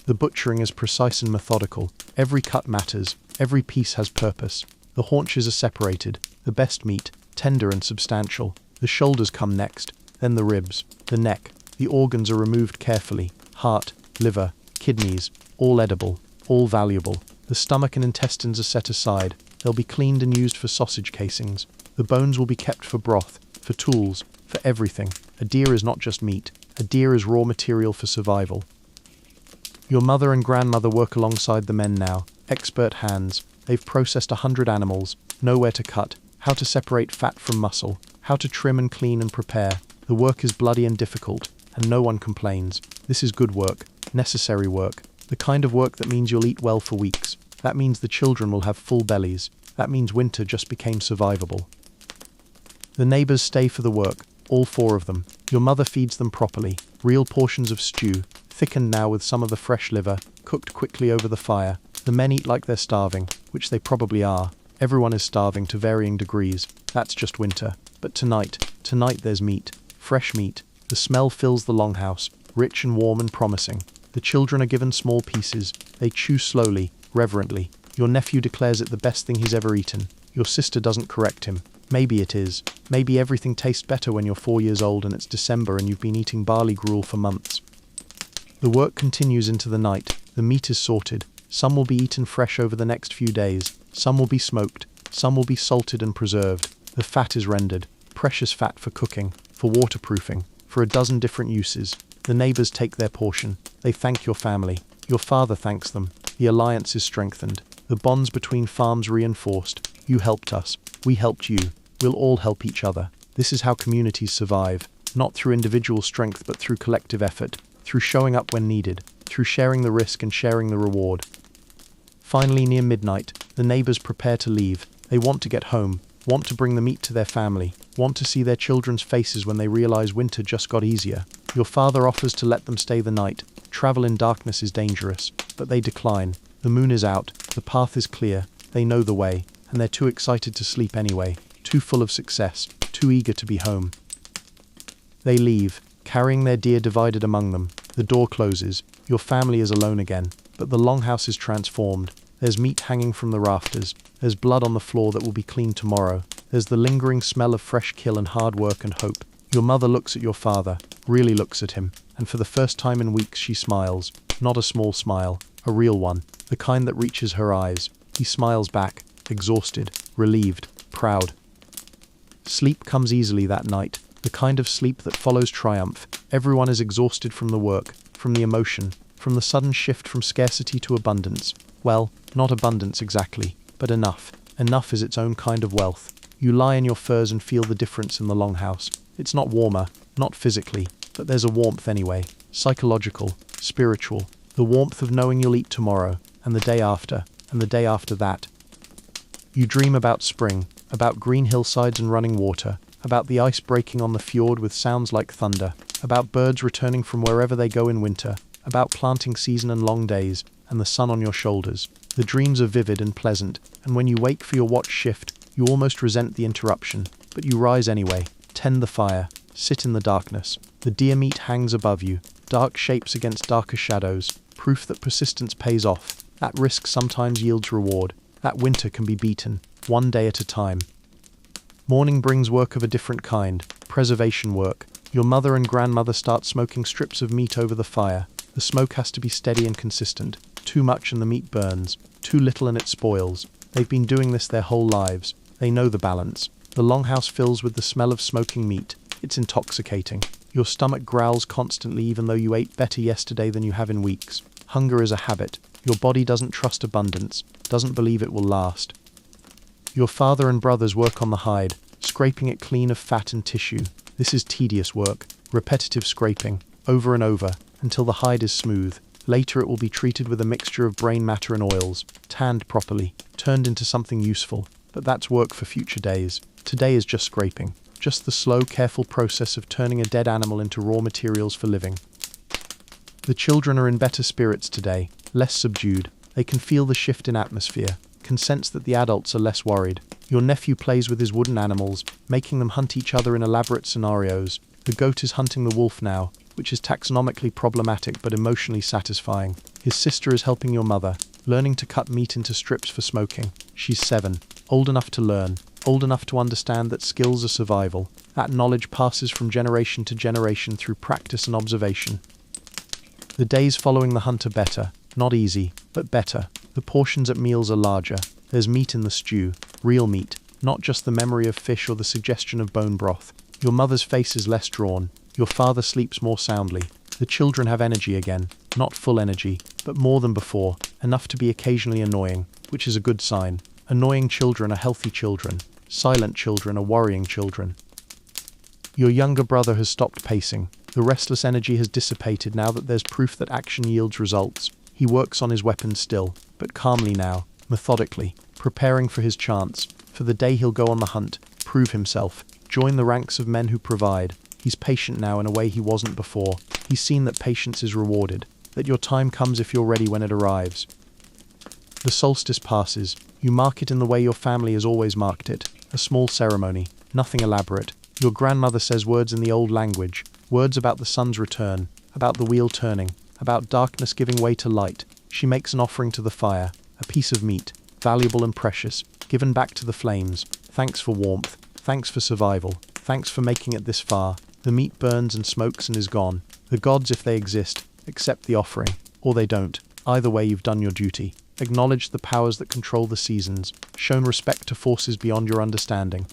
The butchering is precise and methodical. Every cut matters, every piece has purpose. The haunches are separated, the best meat, tender and substantial. The shoulders come next, then the ribs, the neck. The organs are removed carefully. Heart, liver, kidneys, all edible, all valuable. The stomach and intestines are set aside. They'll be cleaned and used for sausage casings. The bones will be kept for broth, for tools, for everything. A deer is not just meat. A deer is raw material for survival. Your mother and grandmother work alongside the men now. Expert hands. They've processed 100 animals. Know where to cut, how to separate fat from muscle, how to trim and clean and prepare. The work is bloody and difficult, and no one complains. This is good work, necessary work. The kind of work that means you'll eat well for weeks. That means the children will have full bellies. That means winter just became survivable. The neighbors stay for the work, all 4 of them. Your mother feeds them properly. Real portions of stew, thickened now with some of the fresh liver, cooked quickly over the fire. The men eat like they're starving, which they probably are. Everyone is starving to varying degrees. That's just winter. But tonight there's meat. Fresh meat. The smell fills the longhouse, rich and warm and promising. The children are given small pieces. They chew slowly, reverently. Your nephew declares it the best thing he's ever eaten. Your sister doesn't correct him. Maybe it is. Maybe everything tastes better when you're 4 years old and it's December and you've been eating barley gruel for months. The work continues into the night. The meat is sorted. Some will be eaten fresh over the next few days. Some will be smoked. Some will be salted and preserved. The fat is rendered. Precious fat for cooking, for waterproofing, for a dozen different uses. The neighbors take their portion. They thank your family. Your father thanks them. The alliance is strengthened. The bonds between farms reinforced. You helped us. We helped you. We'll all help each other. This is how communities survive. Not through individual strength but through collective effort. Through showing up when needed. Through sharing the risk and sharing the reward. Finally, near midnight, the neighbors prepare to leave. They want to get home. Want to bring the meat to their family. Want to see their children's faces when they realize winter just got easier. Your father offers to let them stay the night. Travel in darkness is dangerous. But they decline. The moon is out. The path is clear. They know the way. And they're too excited to sleep anyway. Too full of success. Too eager to be home. They leave, carrying their deer divided among them. The door closes. Your family is alone again. But the longhouse is transformed. There's meat hanging from the rafters. There's blood on the floor that will be cleaned tomorrow. There's the lingering smell of fresh kill and hard work and hope. Your mother looks at your father, really looks at him, and for the first time in weeks she smiles. Not a small smile, a real one, the kind that reaches her eyes. He smiles back, exhausted, relieved, proud. Sleep comes easily that night, the kind of sleep that follows triumph. Everyone is exhausted from the work, from the emotion, from the sudden shift from scarcity to abundance. Well, not abundance exactly, but enough. Enough is its own kind of wealth. You lie in your furs and feel the difference in the longhouse. It's not warmer, not physically, but there's a warmth anyway. Psychological, spiritual. The warmth of knowing you'll eat tomorrow, and the day after, and the day after that. You dream about spring, about green hillsides and running water, about the ice breaking on the fjord with sounds like thunder, about birds returning from wherever they go in winter, about planting season and long days, and the sun on your shoulders. The dreams are vivid and pleasant, and when you wake for your watch shift, you almost resent the interruption, but you rise anyway, tend the fire, sit in the darkness. The deer meat hangs above you, dark shapes against darker shadows, proof that persistence pays off. That risk sometimes yields reward. That winter can be beaten, one day at a time. Morning brings work of a different kind, preservation work. Your mother and grandmother start smoking strips of meat over the fire. The smoke has to be steady and consistent. Too much and the meat burns. Too little and it spoils. They've been doing this their whole lives. They know the balance. The longhouse fills with the smell of smoking meat. It's intoxicating. Your stomach growls constantly even though you ate better yesterday than you have in weeks. Hunger is a habit. Your body doesn't trust abundance, doesn't believe it will last. Your father and brothers work on the hide. scraping it clean of fat and tissue. This is tedious work, repetitive scraping, over and over, until the hide is smooth. Later it will be treated with a mixture of brain matter and oils, tanned properly, turned into something useful. But that's work for future days. Today is just scraping, just the slow, careful process of turning a dead animal into raw materials for living. The children are in better spirits today, less subdued. They can feel the shift in atmosphere, can sense that the adults are less worried. Your nephew plays with his wooden animals, making them hunt each other in elaborate scenarios. The goat is hunting the wolf now, which is taxonomically problematic but emotionally satisfying. His sister is helping your mother, learning to cut meat into strips for smoking. She's 7, old enough to learn, old enough to understand that skills are survival. That knowledge passes from generation to generation through practice and observation. The days following the hunt are better, not easy, but better. The portions at meals are larger. There's meat in the stew, real meat, not just the memory of fish or the suggestion of bone broth. Your mother's face is less drawn. Your father sleeps more soundly. The children have energy again, not full energy, but more than before, enough to be occasionally annoying, which is a good sign. Annoying children are healthy children. Silent children are worrying children. Your younger brother has stopped pacing. The restless energy has dissipated now that there's proof that action yields results. He works on his weapons still, but calmly now, methodically, preparing for his chance, for the day he'll go on the hunt, prove himself, join the ranks of men who provide. He's patient now in a way he wasn't before. He's seen that patience is rewarded, that your time comes if you're ready when it arrives. The solstice passes. You mark it in the way your family has always marked it, a small ceremony, nothing elaborate. Your grandmother says words in the old language, words about the sun's return, about the wheel turning, about darkness giving way to light. She makes an offering to the fire, a piece of meat, valuable and precious, given back to the flames. Thanks for warmth, thanks for survival, thanks for making it this far. The meat burns and smokes and is gone. The gods, if they exist, accept the offering, or they don't. Either way, you've done your duty. Acknowledged the powers that control the seasons, shown respect to forces beyond your understanding.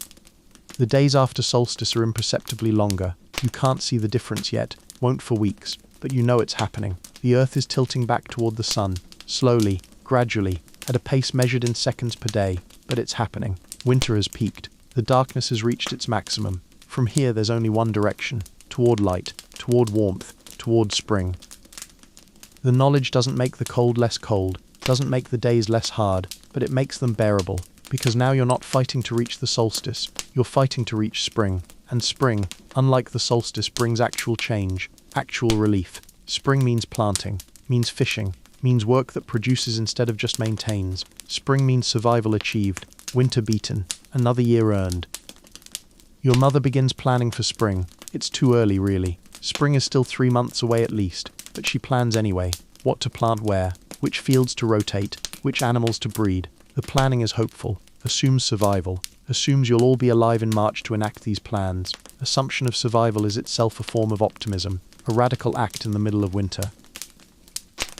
The days after solstice are imperceptibly longer. You can't see the difference yet, won't for weeks, but you know it's happening. The earth is tilting back toward the sun, slowly, gradually, at a pace measured in seconds per day, but it's happening. Winter has peaked. The darkness has reached its maximum. From here there's only one direction, toward light, toward warmth, toward spring. The knowledge doesn't make the cold less cold, doesn't make the days less hard, but it makes them bearable, because now you're not fighting to reach the solstice, you're fighting to reach spring. And spring, unlike the solstice, brings actual change, actual relief. Spring means planting, means fishing, means work that produces instead of just maintains. Spring means survival achieved, winter beaten, another year earned. Your mother begins planning for spring. It's too early, really. Spring is still 3 months away at least, but she plans anyway. What to plant where, which fields to rotate, which animals to breed. The planning is hopeful, assumes survival, assumes you'll all be alive in March to enact these plans. Assumption of survival is itself a form of optimism, a radical act in the middle of winter.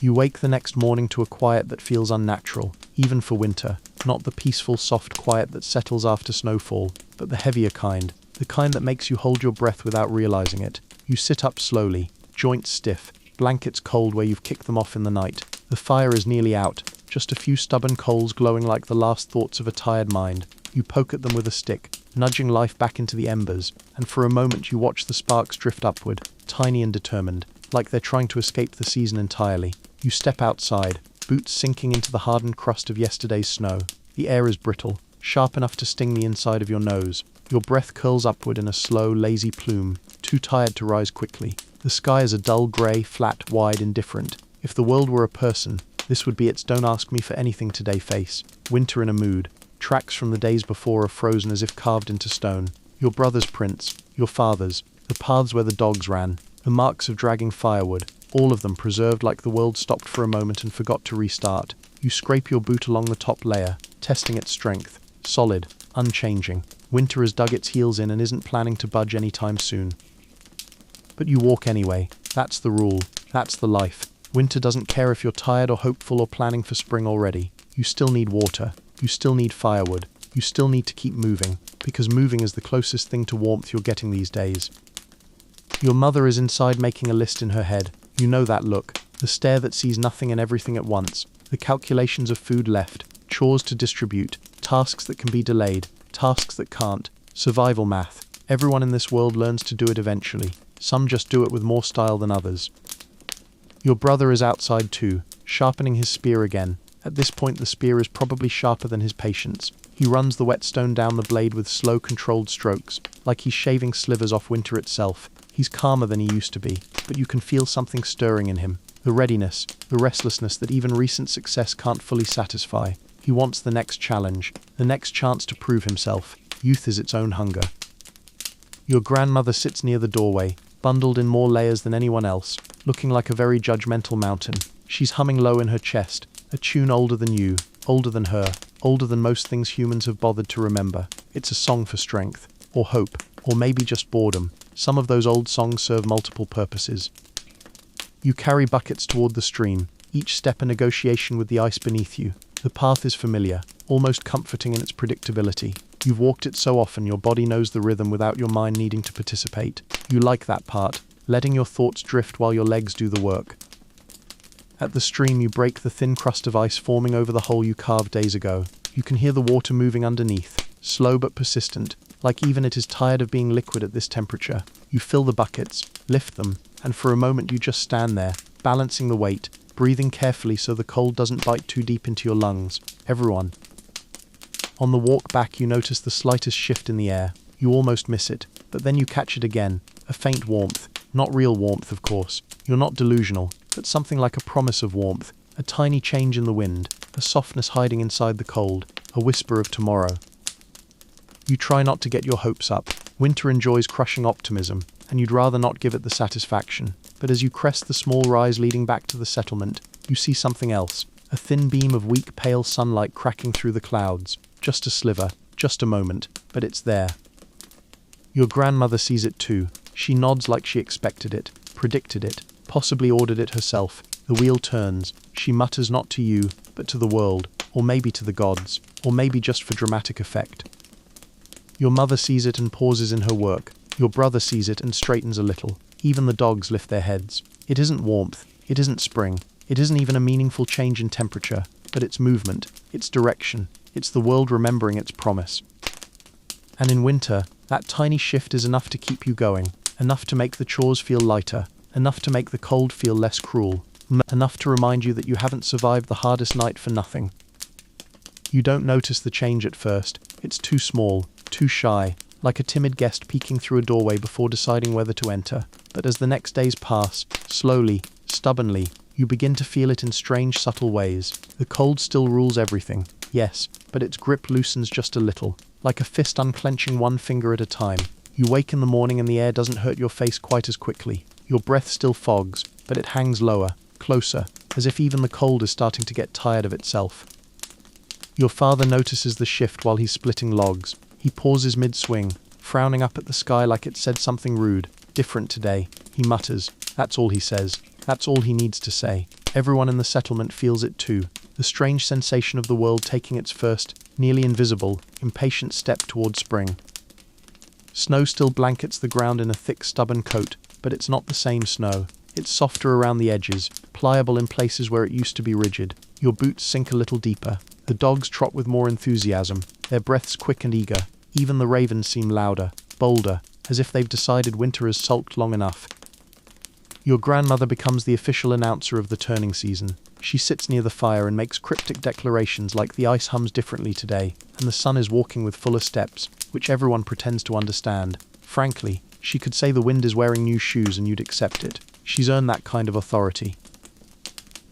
You wake the next morning to a quiet that feels unnatural, even for winter, not the peaceful, soft quiet that settles after snowfall, but the heavier kind, the kind that makes you hold your breath without realizing it. You sit up slowly, joints stiff, blankets cold where you've kicked them off in the night. The fire is nearly out, just a few stubborn coals glowing like the last thoughts of a tired mind. You poke at them with a stick, nudging life back into the embers, and for a moment you watch the sparks drift upward, tiny and determined, like they're trying to escape the season entirely. You step outside, boots sinking into the hardened crust of yesterday's snow. The air is brittle, sharp enough to sting the inside of your nose. Your breath curls upward in a slow, lazy plume, too tired to rise quickly. The sky is a dull grey, flat, wide, indifferent. If the world were a person, this would be its don't ask me for anything today face. Winter in a mood. Tracks from the days before are frozen as if carved into stone. Your brother's prints, your father's, the paths where the dogs ran, the marks of dragging firewood, all of them preserved like the world stopped for a moment and forgot to restart. You scrape your boot along the top layer, testing its strength. Solid, unchanging. Winter has dug its heels in and isn't planning to budge anytime soon. But you walk anyway. That's the rule. That's the life. Winter doesn't care if you're tired or hopeful or planning for spring already. You still need water. You still need firewood. You still need to keep moving, because moving is the closest thing to warmth you're getting these days. Your mother is inside making a list in her head. You know that look, the stare that sees nothing and everything at once, the calculations of food left, chores to distribute, tasks that can be delayed, tasks that can't, Survival math. Everyone in this world learns to do it eventually. Some just do it with more style than others. Your brother is outside too, sharpening his spear again. At this point the spear is probably sharper than his patience. He runs the whetstone down the blade with slow, controlled strokes, like he's shaving slivers off winter itself. He's calmer than he used to be, but you can feel something stirring in him. The readiness, the restlessness that even recent success can't fully satisfy. He wants the next challenge, the next chance to prove himself. Youth is its own hunger. Your grandmother sits near the doorway, bundled in more layers than anyone else, looking like a very judgmental mountain. She's humming low in her chest, a tune older than you, older than her, older than most things humans have bothered to remember. It's a song for strength, or hope, or maybe just boredom. Some of those old songs serve multiple purposes. You carry buckets toward the stream, each step a negotiation with the ice beneath you. The path is familiar, almost comforting in its predictability. You've walked it so often your body knows the rhythm without your mind needing to participate. You like that part, letting your thoughts drift while your legs do the work. At the stream you break the thin crust of ice forming over the hole you carved days ago. You can hear the water moving underneath, slow but persistent, like even it is tired of being liquid at this temperature. You fill the buckets, lift them, and for a moment you just stand there, balancing the weight, breathing carefully so the cold doesn't bite too deep into your lungs. Everyone. On the walk back you notice the slightest shift in the air. You almost miss it, but then you catch it again, a faint warmth. Not real warmth, of course. You're not delusional, but something like a promise of warmth, a tiny change in the wind, a softness hiding inside the cold, a whisper of tomorrow. You try not to get your hopes up. Winter enjoys crushing optimism, and you'd rather not give it the satisfaction. But as you crest the small rise leading back to the settlement, you see something else, a thin beam of weak, pale sunlight cracking through the clouds. Just a sliver, just a moment, but it's there. Your grandmother sees it too. She nods like she expected it, predicted it, possibly ordered it herself. The wheel turns. She mutters not to you, but to the world, or maybe to the gods, or maybe just for dramatic effect. Your mother sees it and pauses in her work. Your brother sees it and straightens a little. Even the dogs lift their heads. It isn't warmth, it isn't spring, it isn't even a meaningful change in temperature, but it's movement, it's direction, it's the world remembering its promise. And in winter, that tiny shift is enough to keep you going, enough to make the chores feel lighter, enough to make the cold feel less cruel, enough to remind you that you haven't survived the hardest night for nothing. You don't notice the change at first. It's too small, too shy, like a timid guest peeking through a doorway before deciding whether to enter. But as the next days pass, slowly, stubbornly, you begin to feel it in strange, subtle ways. The cold still rules everything, yes, but its grip loosens just a little, like a fist unclenching one finger at a time. You wake in the morning and the air doesn't hurt your face quite as quickly. Your breath still fogs, but it hangs lower, closer, as if even the cold is starting to get tired of itself. Your father notices the shift while he's splitting logs. He pauses mid-swing, frowning up at the sky like it said something rude. Different today, he mutters. That's all he says. That's all he needs to say. Everyone in the settlement feels it too. The strange sensation of the world taking its first, nearly invisible, impatient step toward spring. Snow still blankets the ground in a thick, stubborn coat, but it's not the same snow. It's softer around the edges, pliable in places where it used to be rigid. Your boots sink a little deeper. The dogs trot with more enthusiasm, their breaths quick and eager. Even the ravens seem louder, bolder, as if they've decided winter has sulked long enough. Your grandmother becomes the official announcer of the turning season. She sits near the fire and makes cryptic declarations like the ice hums differently today, and the sun is walking with fuller steps, which everyone pretends to understand. Frankly, she could say the wind is wearing new shoes and you'd accept it. She's earned that kind of authority.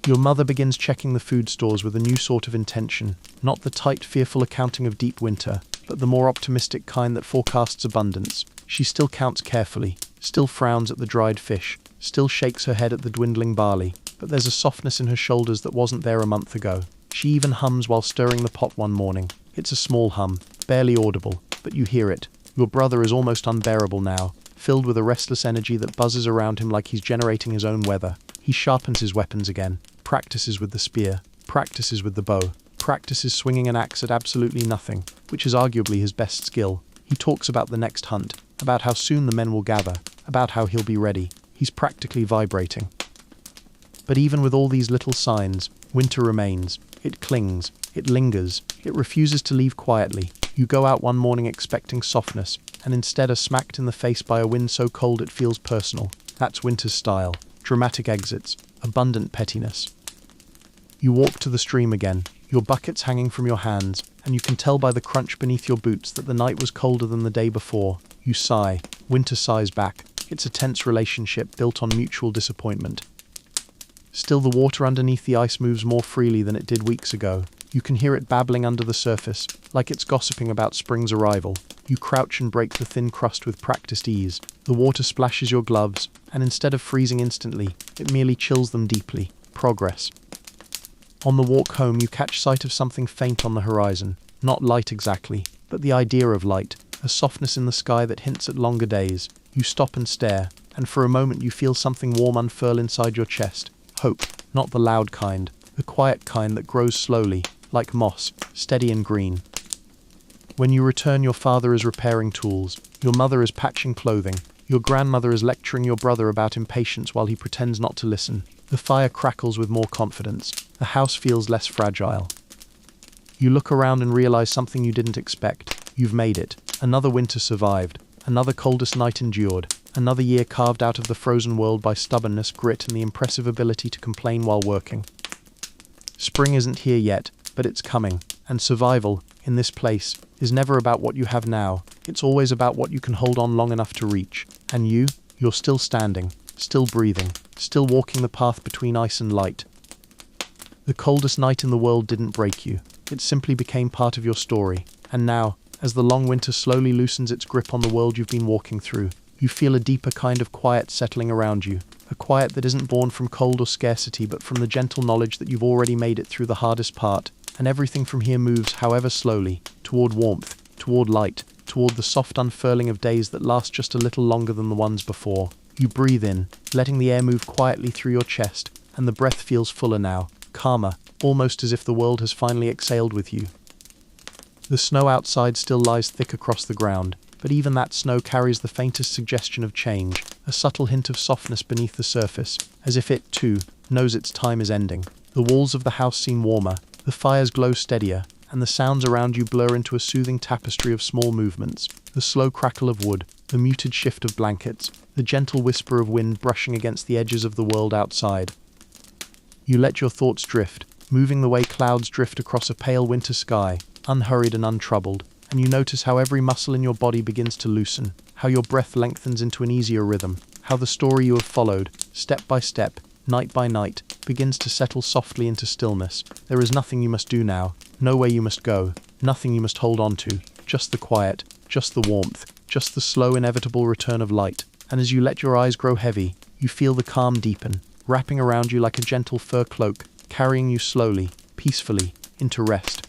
Your mother begins checking the food stores with a new sort of intention, not the tight, fearful accounting of deep winter, but the more optimistic kind that forecasts abundance. She still counts carefully, still frowns at the dried fish, still shakes her head at the dwindling barley, but there's a softness in her shoulders that wasn't there a month ago. She even hums while stirring the pot one morning. It's a small hum, barely audible, but you hear it. Your brother is almost unbearable now, filled with a restless energy that buzzes around him like he's generating his own weather. He sharpens his weapons again, practices with the spear, practices with the bow, practices swinging an axe at absolutely nothing, which is arguably his best skill. He talks about the next hunt, about how soon the men will gather, about how he'll be ready. He's practically vibrating. But even with all these little signs, winter remains. It clings, it lingers, it refuses to leave quietly. You go out one morning expecting softness, and instead are smacked in the face by a wind so cold it feels personal. That's winter's style. Dramatic exits, abundant pettiness. You walk to the stream again, your buckets hanging from your hands, and you can tell by the crunch beneath your boots that the night was colder than the day before. You sigh. Winter sighs back. It's a tense relationship built on mutual disappointment. Still, the water underneath the ice moves more freely than it did weeks ago. You can hear it babbling under the surface, like it's gossiping about spring's arrival. You crouch and break the thin crust with practiced ease. The water splashes your gloves, and instead of freezing instantly, it merely chills them deeply. Progress. On the walk home, you catch sight of something faint on the horizon. Not light exactly, but the idea of light. A softness in the sky that hints at longer days. You stop and stare, and for a moment you feel something warm unfurl inside your chest. Hope, not the loud kind, the quiet kind that grows slowly, like moss, steady and green. When you return, your father is repairing tools, your mother is patching clothing, your grandmother is lecturing your brother about impatience while he pretends not to listen. The fire crackles with more confidence. The house feels less fragile. You look around and realize something you didn't expect. You've made it. Another winter survived. Another coldest night endured. Another year carved out of the frozen world by stubbornness, grit, and the impressive ability to complain while working. Spring isn't here yet, but it's coming. And survival, in this place, is never about what you have now. It's always about what you can hold on long enough to reach. And you're still standing, still breathing, still walking the path between ice and light. The coldest night in the world didn't break you. It simply became part of your story. And now, as the long winter slowly loosens its grip on the world you've been walking through, you feel a deeper kind of quiet settling around you. A quiet that isn't born from cold or scarcity, but from the gentle knowledge that you've already made it through the hardest part. And everything from here moves, however slowly, toward warmth, toward light, toward the soft unfurling of days that last just a little longer than the ones before. You breathe in, letting the air move quietly through your chest, and the breath feels fuller now, calmer, almost as if the world has finally exhaled with you. The snow outside still lies thick across the ground, but even that snow carries the faintest suggestion of change, a subtle hint of softness beneath the surface, as if it, too, knows its time is ending. The walls of the house seem warmer, the fires glow steadier, and the sounds around you blur into a soothing tapestry of small movements. The slow crackle of wood, the muted shift of blankets, the gentle whisper of wind brushing against the edges of the world outside. You let your thoughts drift, moving the way clouds drift across a pale winter sky, unhurried and untroubled, and you notice how every muscle in your body begins to loosen, how your breath lengthens into an easier rhythm, how the story you have followed, step by step, night by night, begins to settle softly into stillness. There is nothing you must do now, nowhere you must go, nothing you must hold on to, just the quiet, just the warmth, just the slow inevitable return of light. And as you let your eyes grow heavy, you feel the calm deepen, wrapping around you like a gentle fur cloak, carrying you slowly, peacefully, into rest.